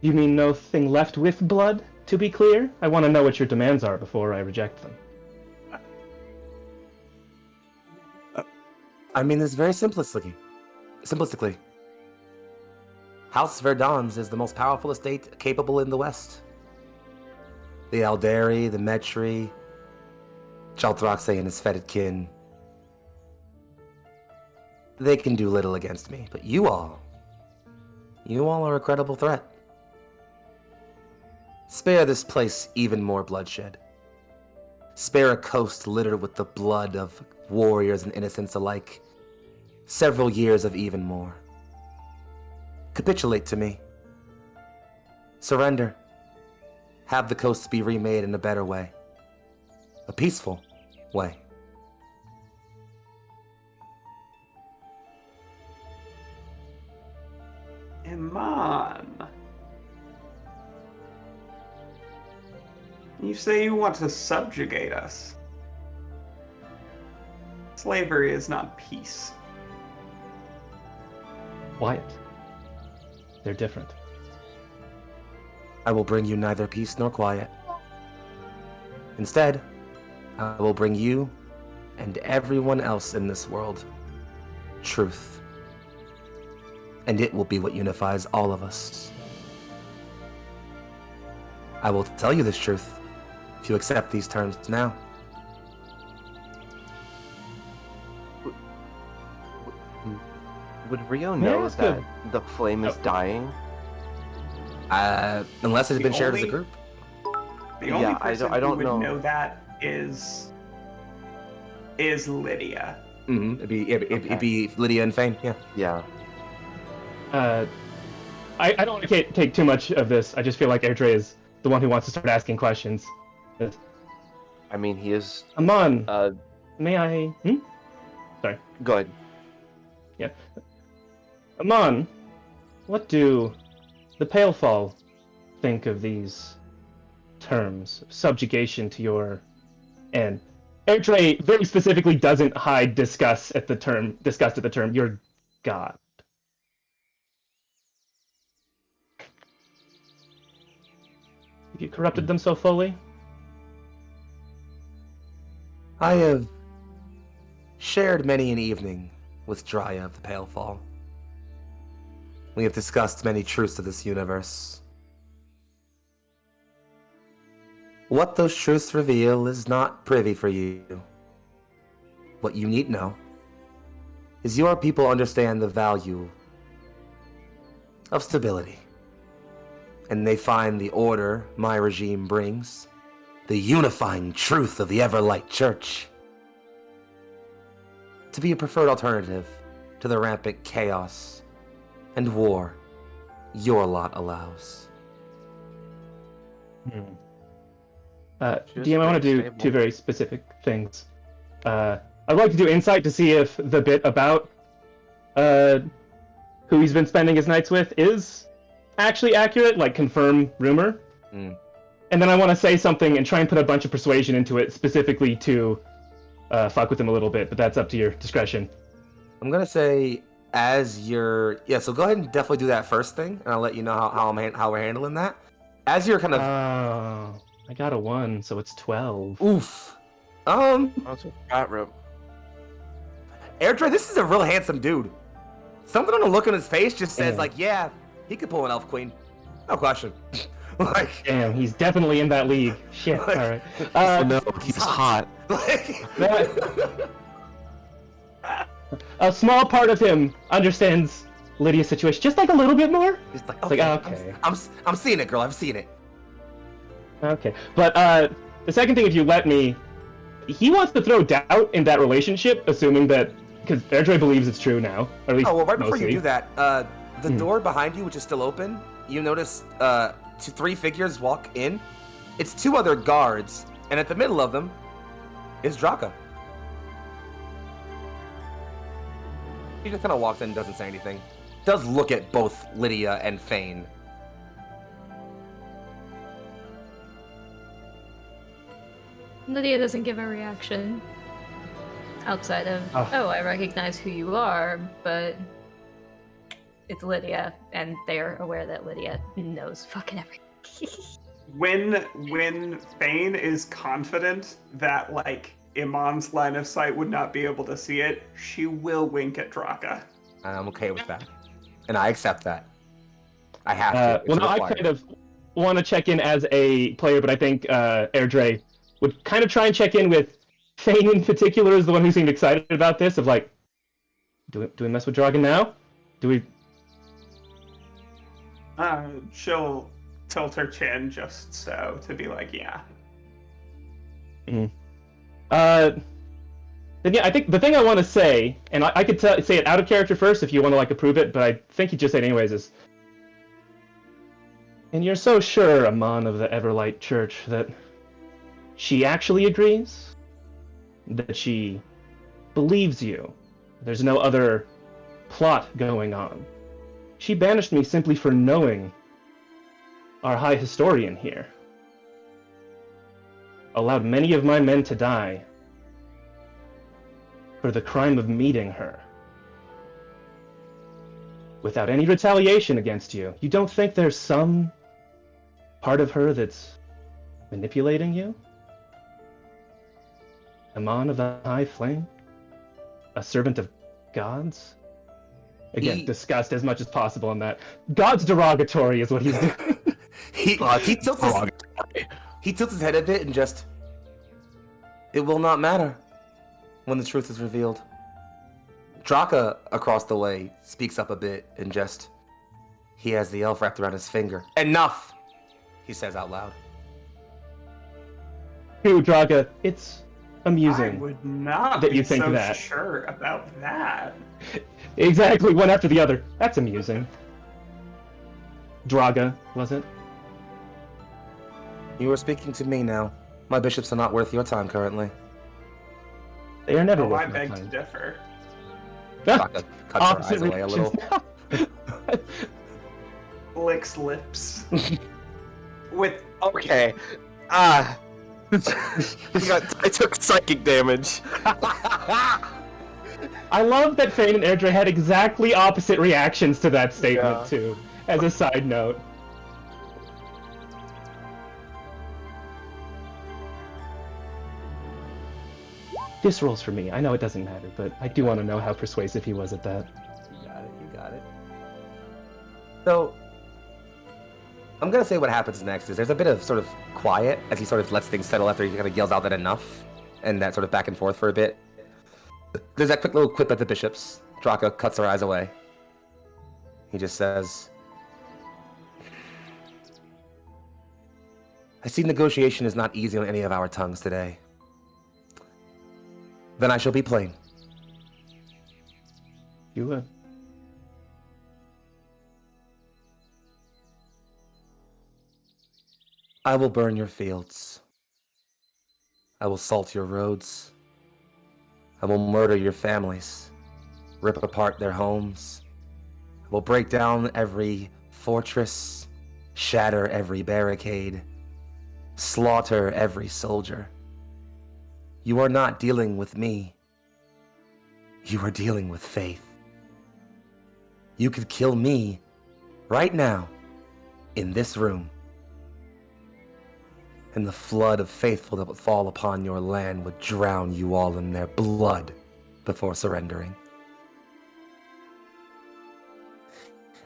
Speaker 2: you mean no thing left with blood, to be clear? I want to know what your demands are before I reject them.
Speaker 1: I mean this very simplistically. House Vairdans is the most powerful estate capable in the West. The Aldari, the Metri, Chaltraxe and his fetid kin. They can do little against me, but you all are a credible threat. Spare this place even more bloodshed. Spare a coast littered with the blood of warriors and innocents alike. Several years of even more. Capitulate to me. Surrender. Have the coast be remade in a better way. A peaceful way.
Speaker 4: Iman. You say you want to subjugate us. Slavery is not peace.
Speaker 2: Quiet. They're different.
Speaker 1: I will bring you neither peace nor quiet. Instead, I will bring you and everyone else in this world truth. And it will be what unifies all of us. I will tell you this truth if you accept these terms now.
Speaker 3: Would Rio
Speaker 2: May I
Speaker 3: know
Speaker 2: ask
Speaker 3: that the flame is dying?
Speaker 1: Unless it's
Speaker 4: The
Speaker 1: been shared as a
Speaker 4: only-
Speaker 1: group.
Speaker 4: The only
Speaker 3: Yeah,
Speaker 4: person
Speaker 3: I don't
Speaker 4: who would
Speaker 3: know.
Speaker 4: know that is Lydia.
Speaker 1: Mm-hmm. It'd be Lydia and Fane, yeah.
Speaker 3: Yeah.
Speaker 2: I don't want to take too much of this. I just feel like Airdrie is the one who wants to start asking questions.
Speaker 3: I mean, he is.
Speaker 2: Amon,
Speaker 3: Uh,
Speaker 2: may I? Sorry.
Speaker 3: go ahead.
Speaker 2: Yeah. Amon, what do the Palefall think of these terms? Subjugation to your end. Airdrie very specifically doesn't hide disgust at the term, your god. Have you corrupted them so fully?
Speaker 1: I have shared many an evening with Drya of the Palefall. We have discussed many truths of this universe. What those truths reveal is not privy for you. What you need know is your people understand the value of stability. And they find the order my regime brings, the unifying truth of the Everlight Church, to be a preferred alternative to the rampant chaos and war your lot allows.
Speaker 2: DM, I want to do two very specific things. I'd like to do insight to see if the bit about who he's been spending his nights with is actually accurate, like confirm rumor.
Speaker 1: Mm.
Speaker 2: And then I want to say something and try and put a bunch of persuasion into it, specifically to fuck with him a little bit, but that's up to your discretion.
Speaker 1: I'm gonna say so go ahead and definitely do that first thing, and I'll let you know how we're handling that. As you're kind of
Speaker 2: Oh, I got a 1, so it's 12.
Speaker 1: oof.
Speaker 3: That's a fat rip.
Speaker 1: Airdrie, this is a real handsome dude. Something on the look on his face just says
Speaker 2: Yeah.
Speaker 1: like, yeah, he could pull an elf queen. No question. Like,
Speaker 2: Damn, he's definitely in that league. Shit,
Speaker 1: Like-
Speaker 2: alright.
Speaker 3: No, he's hot.
Speaker 1: like
Speaker 2: A small part of him understands Lydia's situation just like a little bit more.
Speaker 1: he's like,
Speaker 2: It's like,
Speaker 1: okay,
Speaker 2: okay.
Speaker 1: I'm seeing it, girl. I've seen it.
Speaker 2: Okay, but the second thing, if you let me, he wants to throw doubt in that relationship, assuming that, because Airdrie believes it's true now, or at least
Speaker 1: Oh well, right before
Speaker 2: mostly.
Speaker 1: you do that, the door behind you, which is still open, you notice 3 figures walk in. It's 2 other guards, and at the middle of them is Draka. He just kind of walks in and doesn't say anything. Does look at both Lydia and Fane.
Speaker 5: Lydia doesn't give a reaction outside of,
Speaker 2: Oh.
Speaker 5: oh, I recognize who you are, but it's Lydia, and they're aware that Lydia knows fucking everything.
Speaker 4: When Fane is confident that like Iman's line of sight would not be able to see it, she will wink at Draka.
Speaker 1: And I'm okay with that. And I accept that. I have to.
Speaker 2: Well,
Speaker 1: It's
Speaker 2: no, I
Speaker 1: required.
Speaker 2: kind of want to check in as a player, but I think Airdrie would kind of try and check in with Fane in particular as the one who seemed excited about this, of like, do we mess with Dragon now? Do we...
Speaker 4: She'll tilt her chin just so to be like, yeah.
Speaker 2: Then yeah, I think the thing I want to say, and I could say it out of character first if you want to like approve it, but I think you just say it anyways, is, and you're so sure, Amon of the Everlight Church, that she actually agrees? That she believes you? There's no other plot going on? She banished me simply for knowing our high historian here. Allowed many of my men to die for the crime of meeting her. Without any retaliation against you. You don't think there's some part of her that's manipulating you? Amon of the High Flame? A servant of gods? Again, discussed as much as possible on that. God's derogatory is what he's doing.
Speaker 1: he tilts his head a bit and just... It will not matter when the truth is revealed. Draka, across the way, speaks up a bit and just... He has the elf wrapped around his finger. Enough! He says out loud.
Speaker 2: True, Draga, it's amusing.
Speaker 4: I would not
Speaker 2: that
Speaker 4: be
Speaker 2: you think
Speaker 4: so
Speaker 2: that.
Speaker 4: sure about that.
Speaker 2: Exactly, one after the other. That's amusing. Draga, was it?
Speaker 1: You are speaking to me now. My bishops are not worth your time currently.
Speaker 2: They are never
Speaker 4: Oh, I
Speaker 2: worth my
Speaker 4: beg to
Speaker 2: time.
Speaker 4: differ.
Speaker 1: Draka cuts her eyes away a
Speaker 2: reactions
Speaker 1: little.
Speaker 2: now.
Speaker 4: Licks lips. With
Speaker 3: Okay. I took psychic damage.
Speaker 2: I love that Fane and Airdrie had exactly opposite reactions to that statement,
Speaker 3: Yeah.
Speaker 2: too, as a side note. This rolls for me. I know it doesn't matter, but I do want to know how persuasive he was at that.
Speaker 1: You got it. So, I'm gonna say what happens next is there's a bit of sort of quiet as he sort of lets things settle after he kind of yells out that enough, and that sort of back and forth for a bit. There's that quick little quip at the bishops. Draka cuts her eyes away. He just says, I see negotiation is not easy on any of our tongues today. Then I shall be plain.
Speaker 2: You would.
Speaker 1: I will burn your fields. I will salt your roads. I will murder your families, rip apart their homes. I will break down every fortress, shatter every barricade, slaughter every soldier. You are not dealing with me. You are dealing with faith. You could kill me right now in this room, and the flood of faithful that would fall upon your land would drown you all in their blood before surrendering.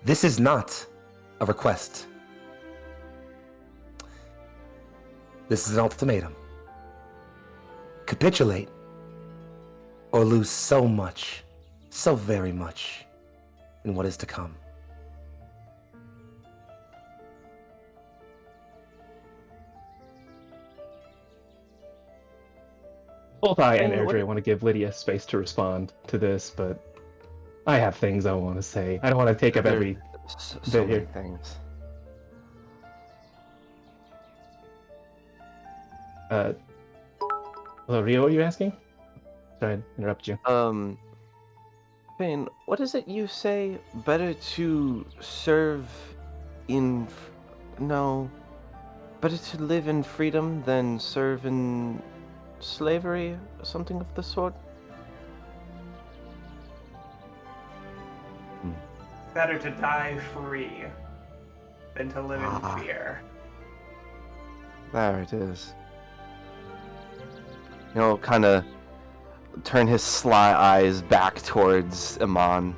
Speaker 1: This is not a request. This is an ultimatum. Capitulate, or lose so much, so very much, in what is to come.
Speaker 2: Both I and
Speaker 3: And what-
Speaker 2: Airdrie want to give Lydia space to respond to this, but I have things I want to say. I don't want to take up every
Speaker 3: So
Speaker 2: bit
Speaker 3: many
Speaker 2: here.
Speaker 3: things.
Speaker 2: Hello, Rio, what are you asking? Sorry, I interrupt you.
Speaker 3: Fane, what is it you say? Better to serve in... No. Better to live in freedom than serve in slavery? Something of the sort?
Speaker 4: better to die free than to live in fear.
Speaker 3: There it is. Kind of turn his sly eyes back towards Amon.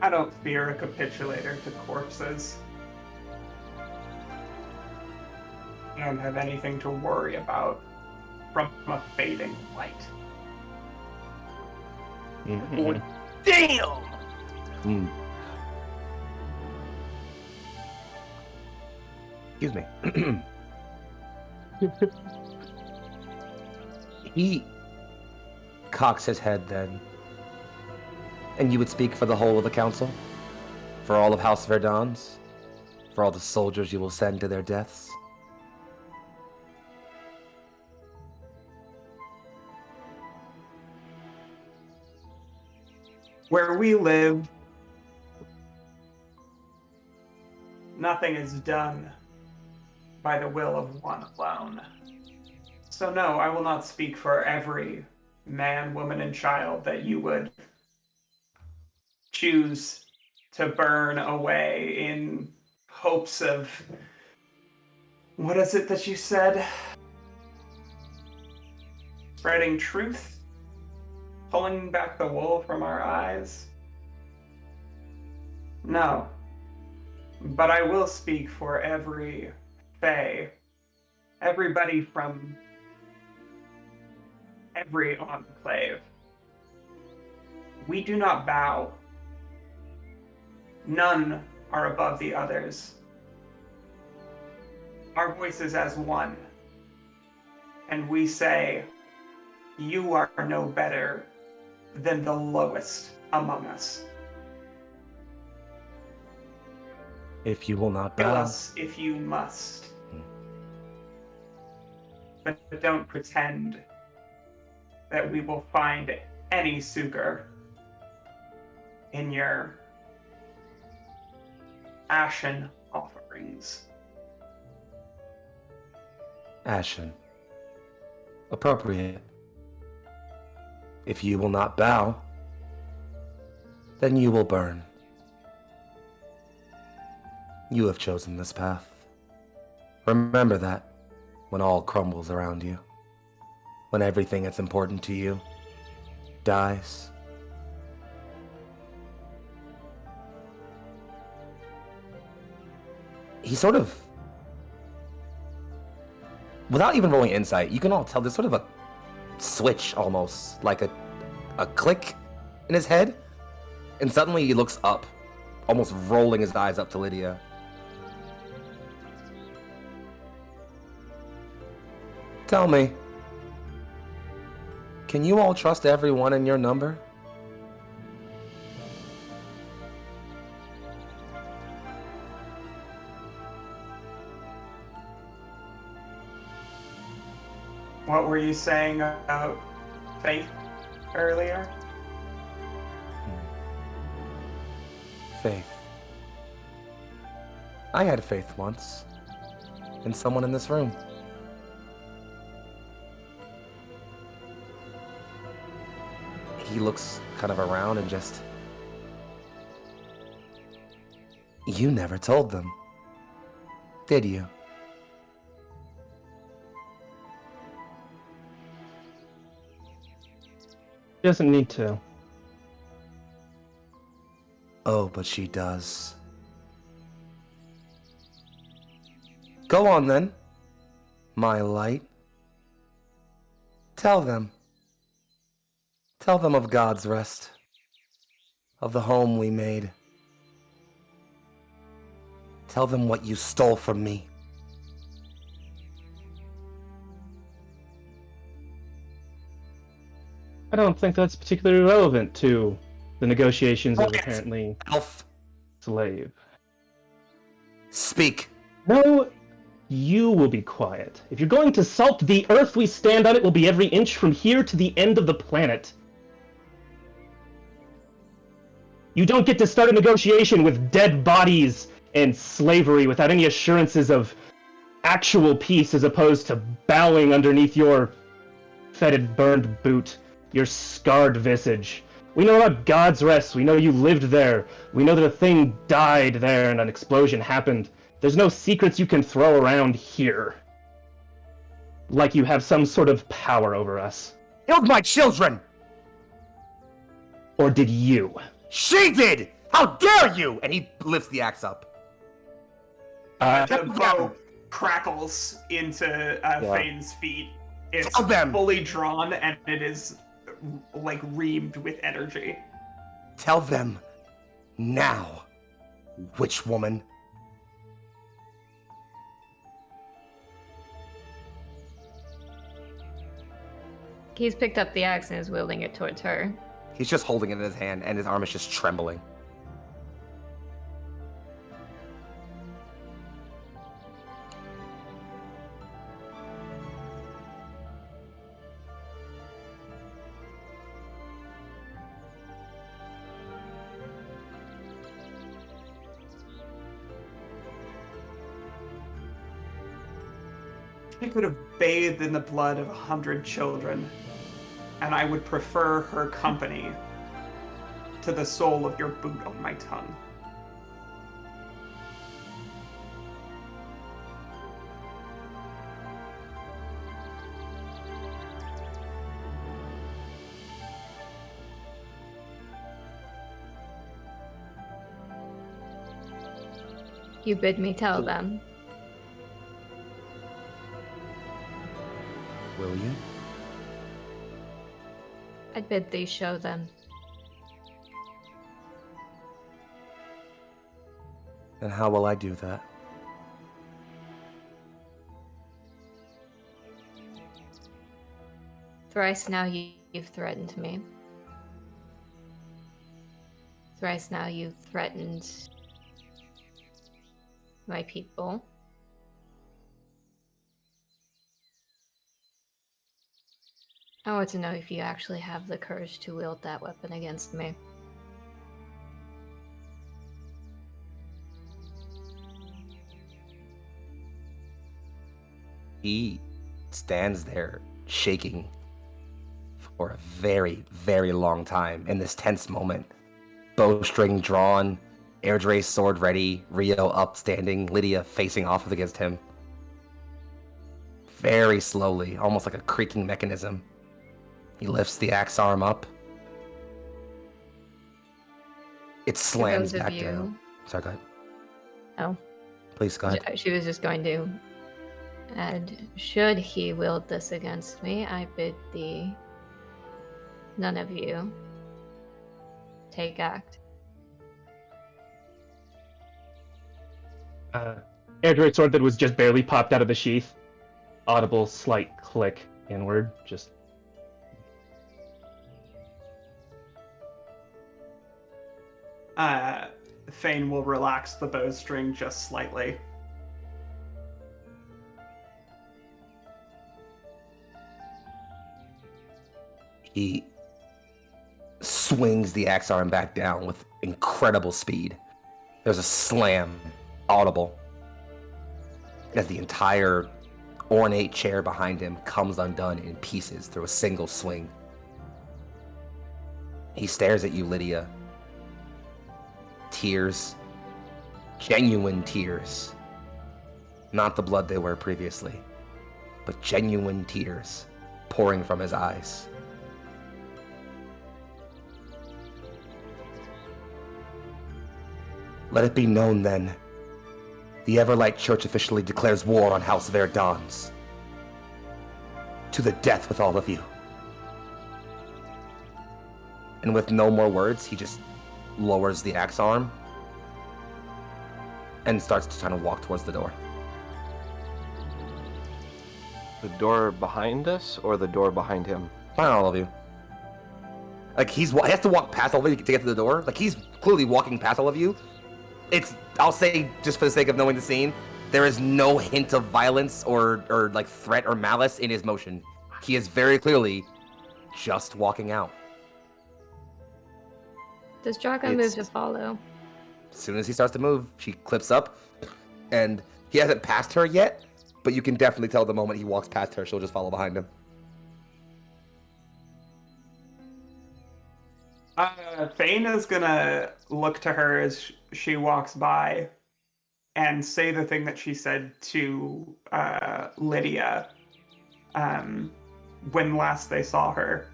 Speaker 4: I don't fear a capitulator to corpses. I don't have anything to worry about from a fading light.
Speaker 2: Mhm.
Speaker 3: Damn!
Speaker 1: Hmm. Excuse me. He cocks his head then. And you would speak for the whole of the council? For all of House Vairdans? For all the soldiers you will send to their deaths?
Speaker 4: Where we live, nothing is done by the will of one alone. So no, I will not speak for every man, woman, and child that you would choose to burn away in hopes of, what is it that you said? Spreading truth? Pulling back the wool from our eyes? No. But I will speak for every fae, everybody from every enclave. We do not bow. None are above the others. Our voices as one. And we say, you are no better than the lowest among us.
Speaker 1: If you will not
Speaker 4: Kill
Speaker 1: bow,
Speaker 4: us if you must. But don't pretend that we will find any succor in your ashen offerings.
Speaker 1: Ashen. Appropriate. If you will not bow, then you will burn. You have chosen this path. Remember that when all crumbles around you, when everything that's important to you dies. He sort of, without even rolling insight, you can all tell there's sort of a switch almost, like a click in his head, and suddenly he looks up, almost rolling his eyes up to Lydia. Tell me, can you all trust everyone in your number?
Speaker 4: What were you saying about faith earlier?
Speaker 1: Faith. I had faith once in someone in this room. He looks kind of around and just... You never told them, did you?
Speaker 2: Doesn't need to.
Speaker 1: Oh, but she does. Go on then, my light. Tell them. Tell them of God's rest, of the home we made. Tell them what you stole from me.
Speaker 2: I don't think that's particularly relevant to the negotiations of apparently
Speaker 1: Elf,
Speaker 2: slave.
Speaker 1: speak.
Speaker 2: No, you will be quiet. If you're going to salt the earth we stand on, it will be every inch from here to the end of the planet. You don't get to start a negotiation with dead bodies and slavery without any assurances of actual peace, as opposed to bowing underneath your fetid burned boot, your scarred visage. We know about God's rest. We know you lived there. We know that a thing died there and an explosion happened. There's no secrets you can throw around here. Like you have some sort of power over us.
Speaker 1: Killed my children!
Speaker 2: Or did you?
Speaker 1: She did! How dare you! And he lifts the axe up.
Speaker 4: The bow crackles into Fane's feet. It's
Speaker 1: Tell them.
Speaker 4: fully drawn and it is like reamed with energy.
Speaker 1: Tell them now, witch woman.
Speaker 5: He's picked up the axe and is wielding it towards her.
Speaker 1: He's just holding it in his hand, and his arm is just trembling.
Speaker 4: She could have bathed in the blood of 100 children, and I would prefer her company to the sole of your boot on my tongue.
Speaker 5: You bid me tell them.
Speaker 1: Will you?
Speaker 5: I bid thee show them.
Speaker 1: And how will I do that?
Speaker 5: Thrice now you've threatened me. Thrice now you've threatened my people. I want to know if you actually have the courage to wield that weapon against me.
Speaker 1: He stands there shaking for a very, very long time in this tense moment. Bowstring drawn, Airdray's sword ready, Rio up standing, Lydia facing off against him. Very slowly, almost like a creaking mechanism. He lifts the axe arm up. It slams
Speaker 5: those of
Speaker 1: back
Speaker 5: you-
Speaker 1: down. Sorry, go ahead.
Speaker 5: Oh.
Speaker 1: Please, go ahead.
Speaker 5: She was just going to. And should he wield this against me, I bid thee, none of you, take act.
Speaker 2: Airdroid sword that was just barely popped out of the sheath. Audible slight click inward, just...
Speaker 4: Thane will relax the bowstring just slightly.
Speaker 1: He swings the axe arm back down with incredible speed. There's a slam, audible, as the entire ornate chair behind him comes undone in pieces through a single swing. He stares at you, Lydia. Tears. Genuine tears. Not the blood they were previously, but genuine tears pouring from his eyes. Let it be known then, the Everlight Church officially declares war on House Vairdans. To the death with all of you. And with no more words, he just lowers the axe arm and starts to kind of walk towards the door.
Speaker 3: The door behind us or the door behind him?
Speaker 1: Behind all of you. Like, he has to walk past all of you to get to the door. Like, he's clearly walking past all of you. I'll say, just for the sake of knowing the scene, there is no hint of violence or like threat or malice in his motion. He is very clearly just walking out.
Speaker 5: Does Drago move to follow?
Speaker 1: As soon as he starts to move, she clips up, and he hasn't passed her yet, but you can definitely tell the moment he walks past her, she'll just follow behind him.
Speaker 4: Thane is gonna look to her as she walks by and say the thing that she said to Lydia when last they saw her.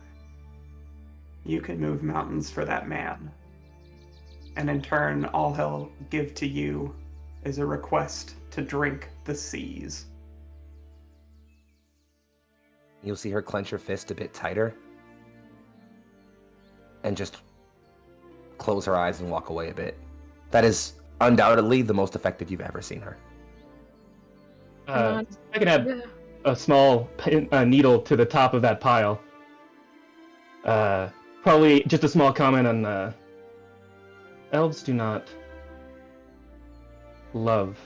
Speaker 4: You can move mountains for that man. And in turn, all he'll give to you is a request to drink the seas.
Speaker 1: You'll see her clench her fist a bit tighter and just close her eyes and walk away a bit. That is undoubtedly the most effective you've ever seen her.
Speaker 2: I can add a small needle to the top of that pile. Probably just a small comment on elves do not love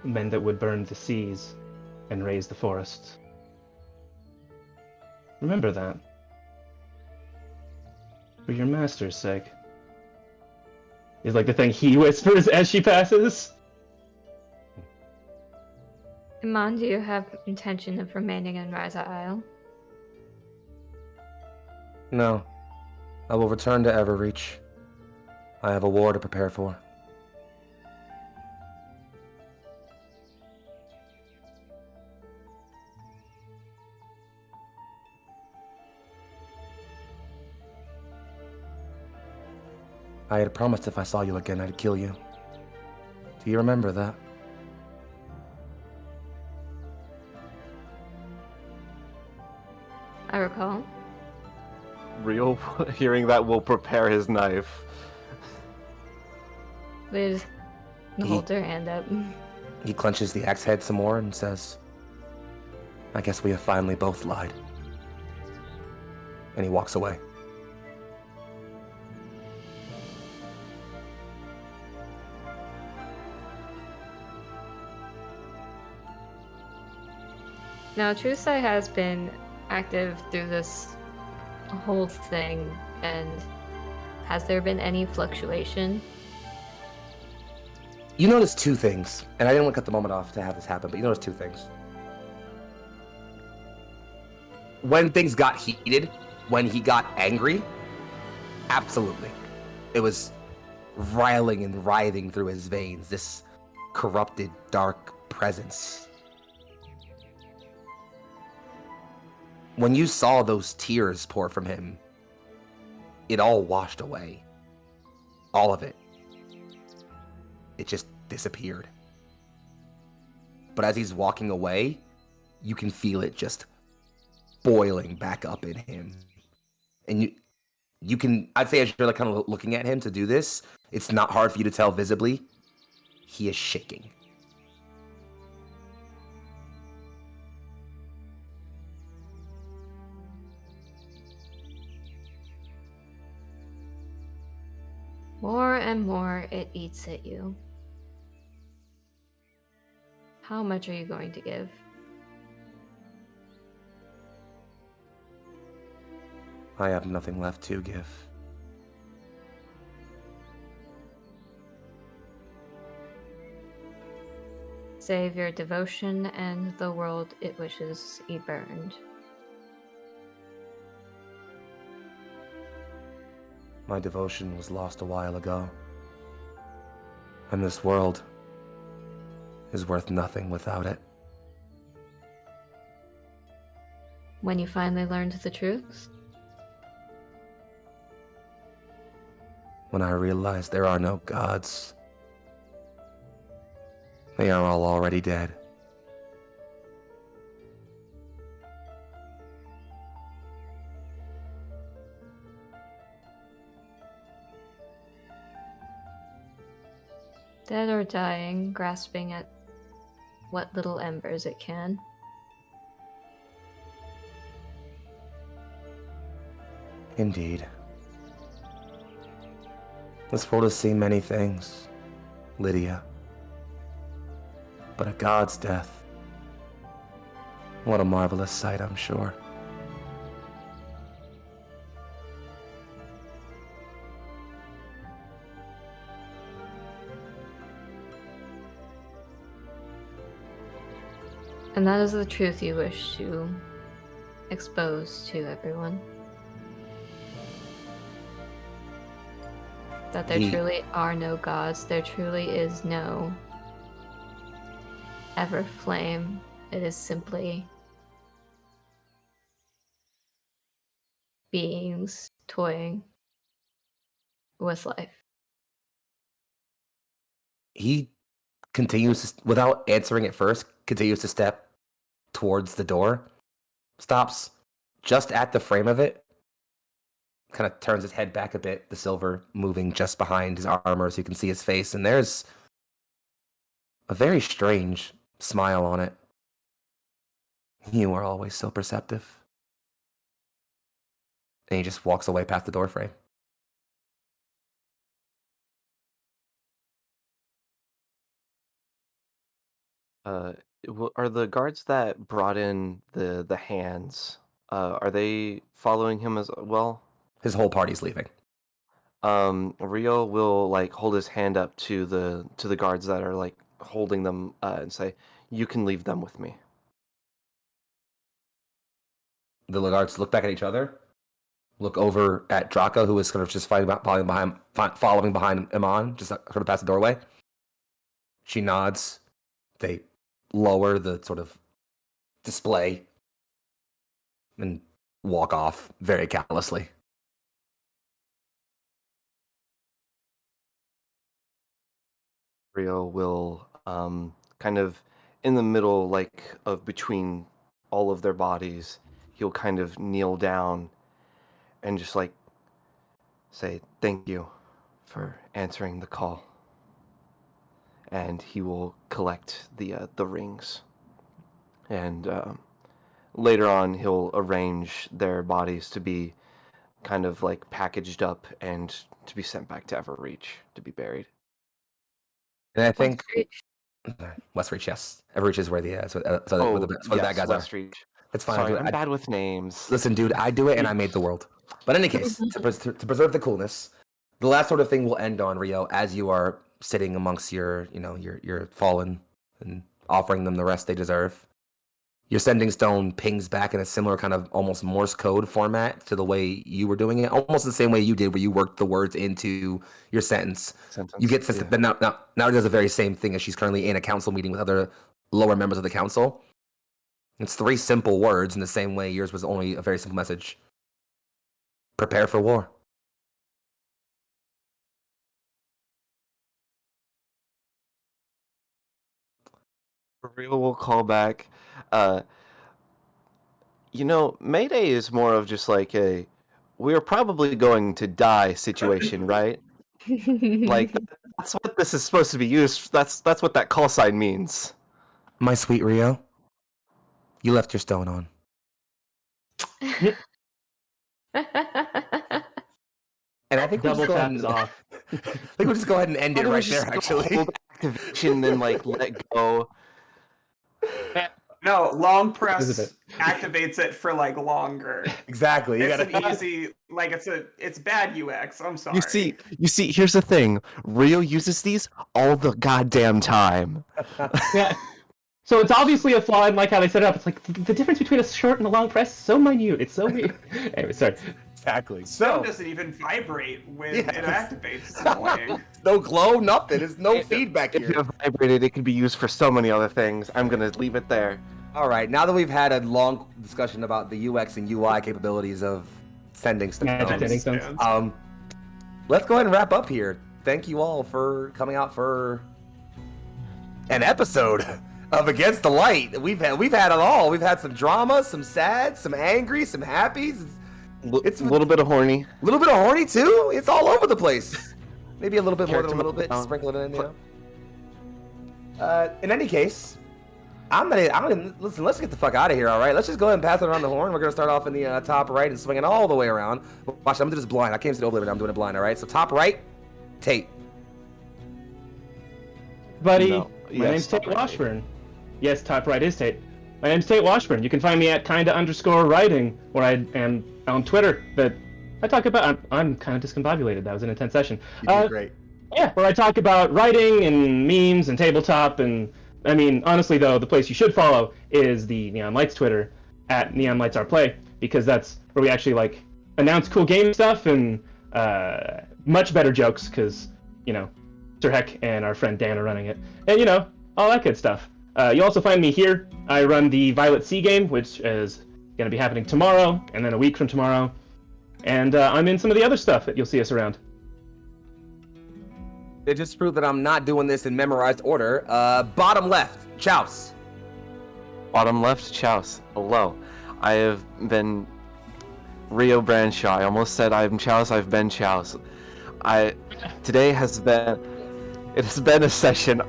Speaker 2: men that would burn the seas and raise the forests. Remember that. For your master's sake. Is like the thing he whispers as she passes.
Speaker 5: Iman, do you have intention of remaining in Riza Isle?
Speaker 1: No. I will return to Everreach. I have a war to prepare for. I had promised if I saw you again, I'd kill you. Do you remember that?
Speaker 5: I recall.
Speaker 3: Real hearing that will prepare his knife.
Speaker 5: Liz holds her hand up.
Speaker 1: He clenches the axe head some more and says, I guess we have finally both lied. And he walks away.
Speaker 5: Now, Trusai has been active through this whole thing, and has there been any fluctuation?
Speaker 1: You notice two things, and I didn't want to cut the moment off to have this happen, but you notice two things. When things got heated, when he got angry, absolutely. It was riling and writhing through his veins, this corrupted, dark presence. When you saw those tears pour from him, it all washed away. All of it. It just disappeared. But as he's walking away, you can feel it just boiling back up in him. And you can, I'd say as you're like kind of looking at him to do this, it's not hard for you to tell visibly, he is shaking.
Speaker 5: More and more it eats at you. How much are you going to give?
Speaker 1: I have nothing left to give.
Speaker 5: Save your devotion and the world it wishes ye burned.
Speaker 1: My devotion was lost a while ago. And this world is worth nothing without it.
Speaker 5: When you finally learned the truth?
Speaker 1: When I realized there are no gods. They are all already dead.
Speaker 5: Dead or dying, grasping at what little embers it can.
Speaker 1: Indeed. This world has seen many things, Lydia. But a god's death. What a marvelous sight, I'm sure.
Speaker 5: And that is the truth you wish to expose to everyone. That there truly are no gods, there truly is no ever flame. It is simply beings toying with life.
Speaker 1: He continues, without answering at first, continues to step towards the door, stops just at the frame of it, kind of turns his head back a bit, the silver moving just behind his armor so you can see his face, and there's a very strange smile on it. You are always so perceptive. And he just walks away past the door frame.
Speaker 3: Are the guards that brought in the hands, are they following him as well?
Speaker 1: His whole party's leaving.
Speaker 3: Rio will like hold his hand up to the guards that are like holding them and say, You can leave them with me.
Speaker 1: The Lagarts look back at each other, look over at Draka, who is sort of just following behind Iman, just sort of past the doorway. She nods. They lower the sort of display and walk off very callously.
Speaker 3: Rio will kind of in the middle, like of between all of their bodies, he'll kind of kneel down and just like say thank you for answering the call. And he will collect the rings. And later on, he'll arrange their bodies to be kind of like packaged up and to be sent back to Everreach to be buried.
Speaker 1: And I think
Speaker 5: Westreach.
Speaker 1: Westreach, yes. Everreach is where the bad guys are.
Speaker 3: Westreach.
Speaker 1: It's fine.
Speaker 3: Sorry, I'm bad with names.
Speaker 1: Listen, dude, I do it and I made the world. But in any case, to preserve the coolness, the last sort of thing we'll end on, Rio, as you are sitting amongst your fallen and offering them the rest they deserve. Your sending stone pings back in a similar kind of almost Morse code format to the way you were doing it, almost the same way you did, where you worked the words into your sentence. You get to, but now it does the very same thing as she's currently in a council meeting with other lower members of the council. It's 3 simple words in the same way yours was only a very simple message. Prepare for war.
Speaker 3: Rio will call back. Mayday is more of just like a we're probably going to die situation, right? Like that's what this is supposed to be used. That's what that call sign means.
Speaker 1: My sweet Rio, you left your stone on. And I think
Speaker 2: Double tap is off.
Speaker 1: I think we'll just go ahead and end it right there, actually.
Speaker 3: Hold activation, then like let go.
Speaker 4: No, long press activates it for like longer.
Speaker 1: Exactly.
Speaker 4: It's an easy, like it's bad UX. I'm sorry.
Speaker 3: You see. Here's the thing. Rio uses these all the goddamn time.
Speaker 2: Yeah. So it's obviously a flaw in like how they set it up. It's like the difference between a short and a long press is so minute. It's so weird. Anyway, sorry.
Speaker 1: Exactly.
Speaker 4: Stone doesn't even vibrate when it activates. It's annoying.
Speaker 1: No glow, nothing. There's no feedback
Speaker 3: If
Speaker 1: here.
Speaker 3: it vibrated, it could be used for so many other things. I'm gonna leave it there.
Speaker 1: All right. Now that we've had a long discussion about the UX and UI capabilities of sending stones, let's go ahead and wrap up here. Thank you all for coming out for an episode of Against the Light. We've had it all. We've had some drama, some sad, some angry, some happy.
Speaker 3: It's a little bit of horny.
Speaker 1: A little bit of horny too. It's all over the place. Maybe a little bit more than a little bit. Sprinkle it in, you know. In any case, listen. Let's get the fuck out of here. All right. Let's just go ahead and pass it around the horn. We're gonna start off in the top right and swing it all the way around. Watch. I'm gonna do this blind. I can't see the overlay, but I'm doing it blind. All right. So top right, Tate.
Speaker 2: Buddy,
Speaker 3: No.
Speaker 2: my
Speaker 3: Yes,
Speaker 2: name's Tate
Speaker 3: top right.
Speaker 2: Washburn. Yes, top right is Tate. My name's Tate Washburn. You can find me at kinda_writing, where I am on Twitter. But I talk about I'm kind of discombobulated. That was an intense session.
Speaker 1: You did great.
Speaker 2: Yeah, where I talk about writing and memes and tabletop, and I mean, honestly though, the place you should follow is the Neon Lights Twitter at Neon Lights Roleplay, because that's where we actually like announce cool game stuff and much better jokes, because Sir Heck and our friend Dan are running it, and all that good stuff. You also find me here. I run the Violet Sea game, which is going to be happening tomorrow, and then a week from tomorrow. And I'm in some of the other stuff that you'll see us around.
Speaker 1: It just proved that I'm not doing this in memorized order. Bottom left, Chouse.
Speaker 3: Bottom left, Chouse. Hello. I have been Rio Branshaw. I almost said I'm Chouse. I've been Chouse. Today has been a session.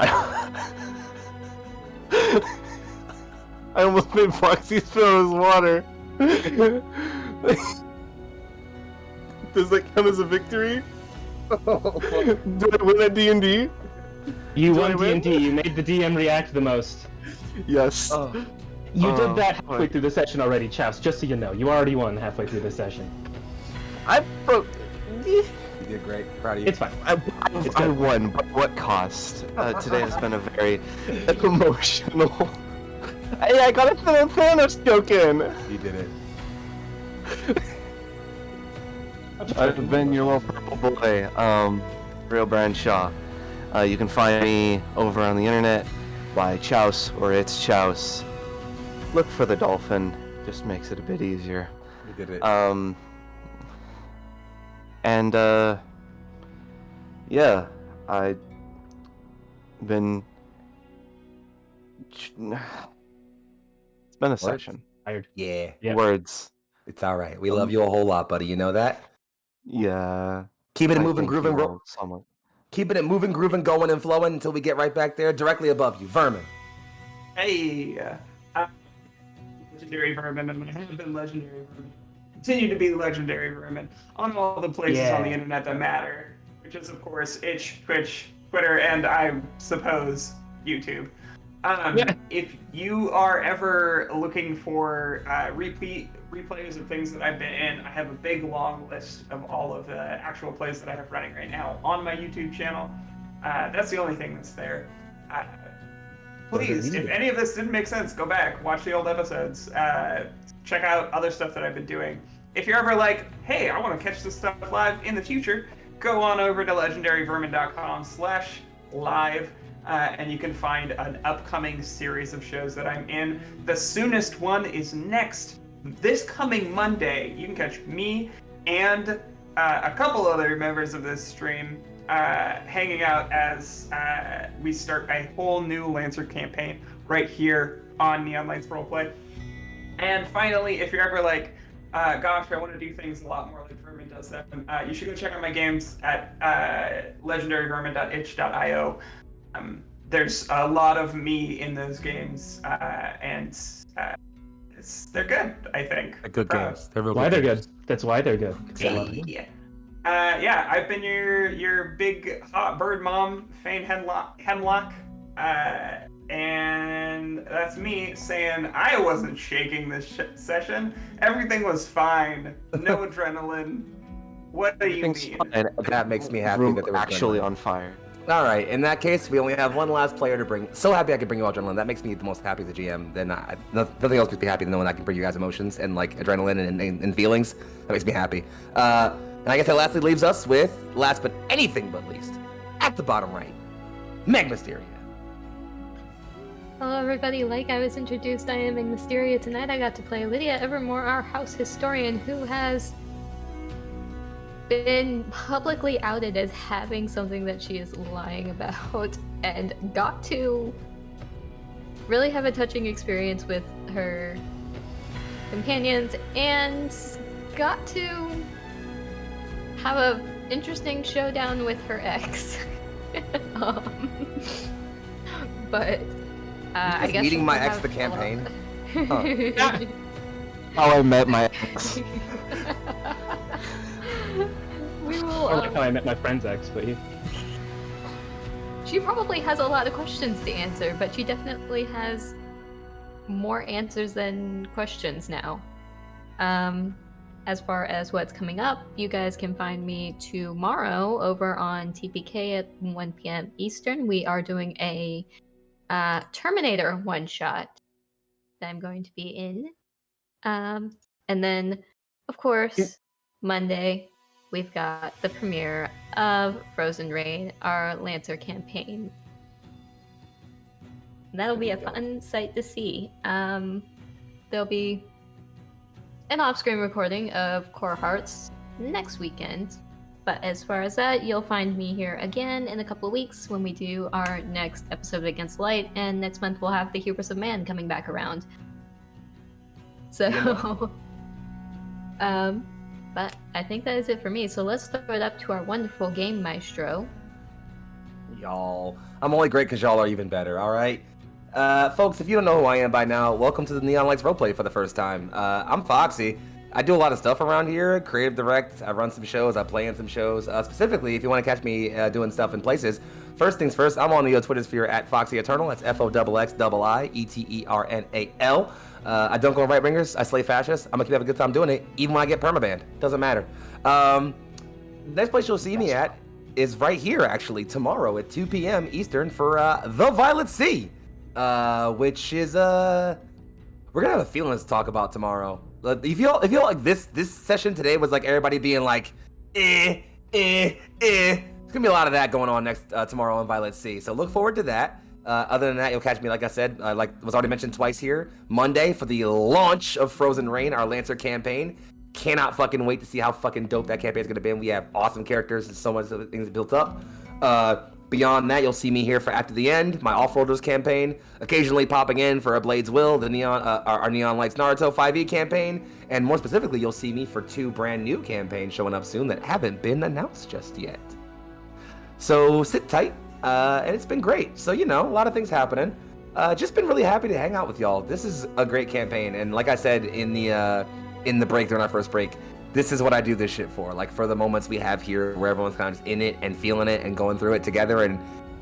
Speaker 3: I almost made Foxy spill his water. Does that count as a victory? Do I win at D&D?
Speaker 2: You
Speaker 3: Do
Speaker 2: won
Speaker 3: I win?
Speaker 2: D&D. You made the DM react the most.
Speaker 3: Yes.
Speaker 2: You did that halfway
Speaker 3: boy.
Speaker 2: through the session already, Chouse, just so you know. You already won halfway through the session.
Speaker 3: I broke.
Speaker 1: did great. Proud of you.
Speaker 2: It's fine.
Speaker 3: I won, but what cost? Today has been a very emotional. Hey, I got a Thanos joke in.
Speaker 1: You did it.
Speaker 3: I've been your little purple boy, Real Branshaw. You can find me over on the internet by Chouse or It's Chouse. Look for the dolphin, just makes it a bit easier.
Speaker 1: You did it.
Speaker 3: Yeah, I've been. It's been a session.
Speaker 2: Tired.
Speaker 1: Yeah.
Speaker 2: Yeah.
Speaker 3: Words.
Speaker 1: It's all right. We love you a whole lot, buddy. You know that?
Speaker 3: Yeah.
Speaker 1: Keeping it
Speaker 3: I
Speaker 1: moving,
Speaker 3: think
Speaker 1: grooving,
Speaker 3: you will somewhat.
Speaker 1: keeping it moving, grooving, going, and flowing until we get right back there, directly above you, Vermin.
Speaker 4: Hey, legendary vermin, and I have been legendary vermin. Continue to be legendary vermin on all the places on the internet that matter, which is of course itch, Twitch, Twitter, and I suppose YouTube. If you are ever looking for replays of things that I've been in, I have a big long list of all of the actual plays that I have running right now on my YouTube channel. That's the only thing that's there. Please, if any of this didn't make sense, go back, watch the old episodes, check out other stuff that I've been doing. If you're ever like, hey, I want to catch this stuff live in the future, go on over to legendaryvermin.com/live. And you can find an upcoming series of shows that I'm in. The soonest one is this coming Monday. You can catch me and a couple other members of this stream hanging out as we start a whole new Lancer campaign right here on Neon Lights Roleplay. And finally, if you're ever like, gosh, I want to do things a lot more like Vermin does them, you should go check out my games at legendaryvermin.itch.io. There's a lot of me in those games, and they're good, I think.
Speaker 1: They're good games. They're real
Speaker 2: Why
Speaker 1: good
Speaker 2: they're
Speaker 1: games.
Speaker 2: good. That's why they're good.
Speaker 4: Yeah. I've been your big hot bird mom, Fane Hemlock, and that's me saying I wasn't shaking this session. Everything was fine. No adrenaline. What do you mean?
Speaker 1: That makes me happy
Speaker 3: Room
Speaker 1: that they were
Speaker 3: actually
Speaker 1: good.
Speaker 3: on fire.
Speaker 1: All right, in that case, we only have one last player to bring. So happy I could bring you all adrenaline. That makes me the most happy as a GM. Nothing else makes me happy than knowing I can bring you guys emotions and like adrenaline and feelings. That makes me happy. And I guess that lastly leaves us with, last but anything but least, at the bottom right, Meg Mysteria.
Speaker 5: Hello everybody, like I was introduced, I am Meg Mysteria. Tonight I got to play Lydia Evermore, our house historian, who has been publicly outed as having something that she is lying about, and got to really have a touching experience with her companions, and got to have a interesting showdown with her ex. But I guess
Speaker 1: meeting
Speaker 5: we
Speaker 1: my
Speaker 5: can
Speaker 1: ex
Speaker 5: have
Speaker 1: the
Speaker 5: a
Speaker 1: campaign.
Speaker 5: little-
Speaker 3: How I met my ex.
Speaker 5: We will.
Speaker 2: Or like how I met my friend's ex, but
Speaker 5: She probably has a lot of questions to answer, but she definitely has more answers than questions now. As far as what's coming up, you guys can find me tomorrow over on TPK at 1 p.m. Eastern. We are doing a Terminator one-shot that I'm going to be in. And then, of course, Monday, we've got the premiere of Frozen Rain, our Lancer campaign. That'll be a fun sight to see. There'll be an off-screen recording of Core Hearts next weekend. But as far as that, you'll find me here again in a couple of weeks when we do our next episode Against Light, and next month we'll have the Hubris of Man coming back around. So, but I think that is it for me. So let's throw it up to our wonderful game maestro.
Speaker 1: Y'all, I'm only great because y'all are even better, all right? Folks, if you don't know who I am by now, welcome to the Neon Lights Roleplay for the first time. I'm Foxy. I do a lot of stuff around here, creative direct, I run some shows, I play in some shows. Specifically, if you want to catch me doing stuff in places, first things first, I'm on the Twitter sphere at Foxy Eternal. That's FOXXIETERNAL. I don't go right ringers, I slay fascists. I'm gonna keep having a good time doing it, even when I get permabanned. Doesn't matter. next place you'll see me at is right here, actually, tomorrow at 2 p.m. Eastern for The Violet Sea, which is we're gonna have a feeling to talk about tomorrow. If you feel like this session today was like everybody being like, there's gonna be a lot of that going on next tomorrow on Violet Sea. So look forward to that. Other than that, you'll catch me, like I said, like was already mentioned twice here, Monday for the launch of Frozen Rain, our Lancer campaign. Cannot fucking wait to see how fucking dope that campaign is gonna be. And we have awesome characters and so much things built up. Beyond that, you'll see me here for After the End, my Off-Roaders campaign, occasionally popping in for A Blade's Will, the our Neon Lights Naruto 5e campaign, and more specifically, you'll see me for 2 brand new campaigns showing up soon that haven't been announced just yet. So sit tight, and it's been great. So, you know, a lot of things happening. Just been really happy to hang out with y'all. This is a great campaign, and like I said in the break during our first break, this is what I do this shit for. Like, for the moments we have here where everyone's kind of just in it and feeling it and going through it together, and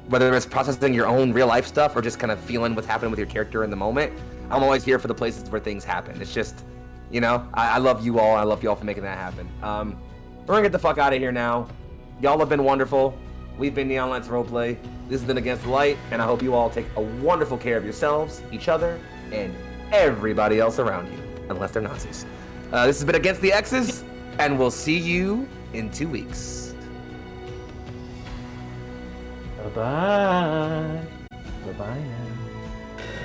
Speaker 1: whether it's processing your own real life stuff or just kind of feeling what's happening with your character in the moment, I'm always here for the places where things happen. It's just, you know, I love you all. I love you all for making that happen. We're gonna get the fuck out of here now. Y'all have been wonderful. We've been Neon Lights Roleplay. This has been Against the Light, and I hope you all take a wonderful care of yourselves, each other, and everybody else around you, unless they're Nazis. This has been Against the X's, and we'll see you in 2 weeks.
Speaker 2: Bye-bye. Bye-bye now.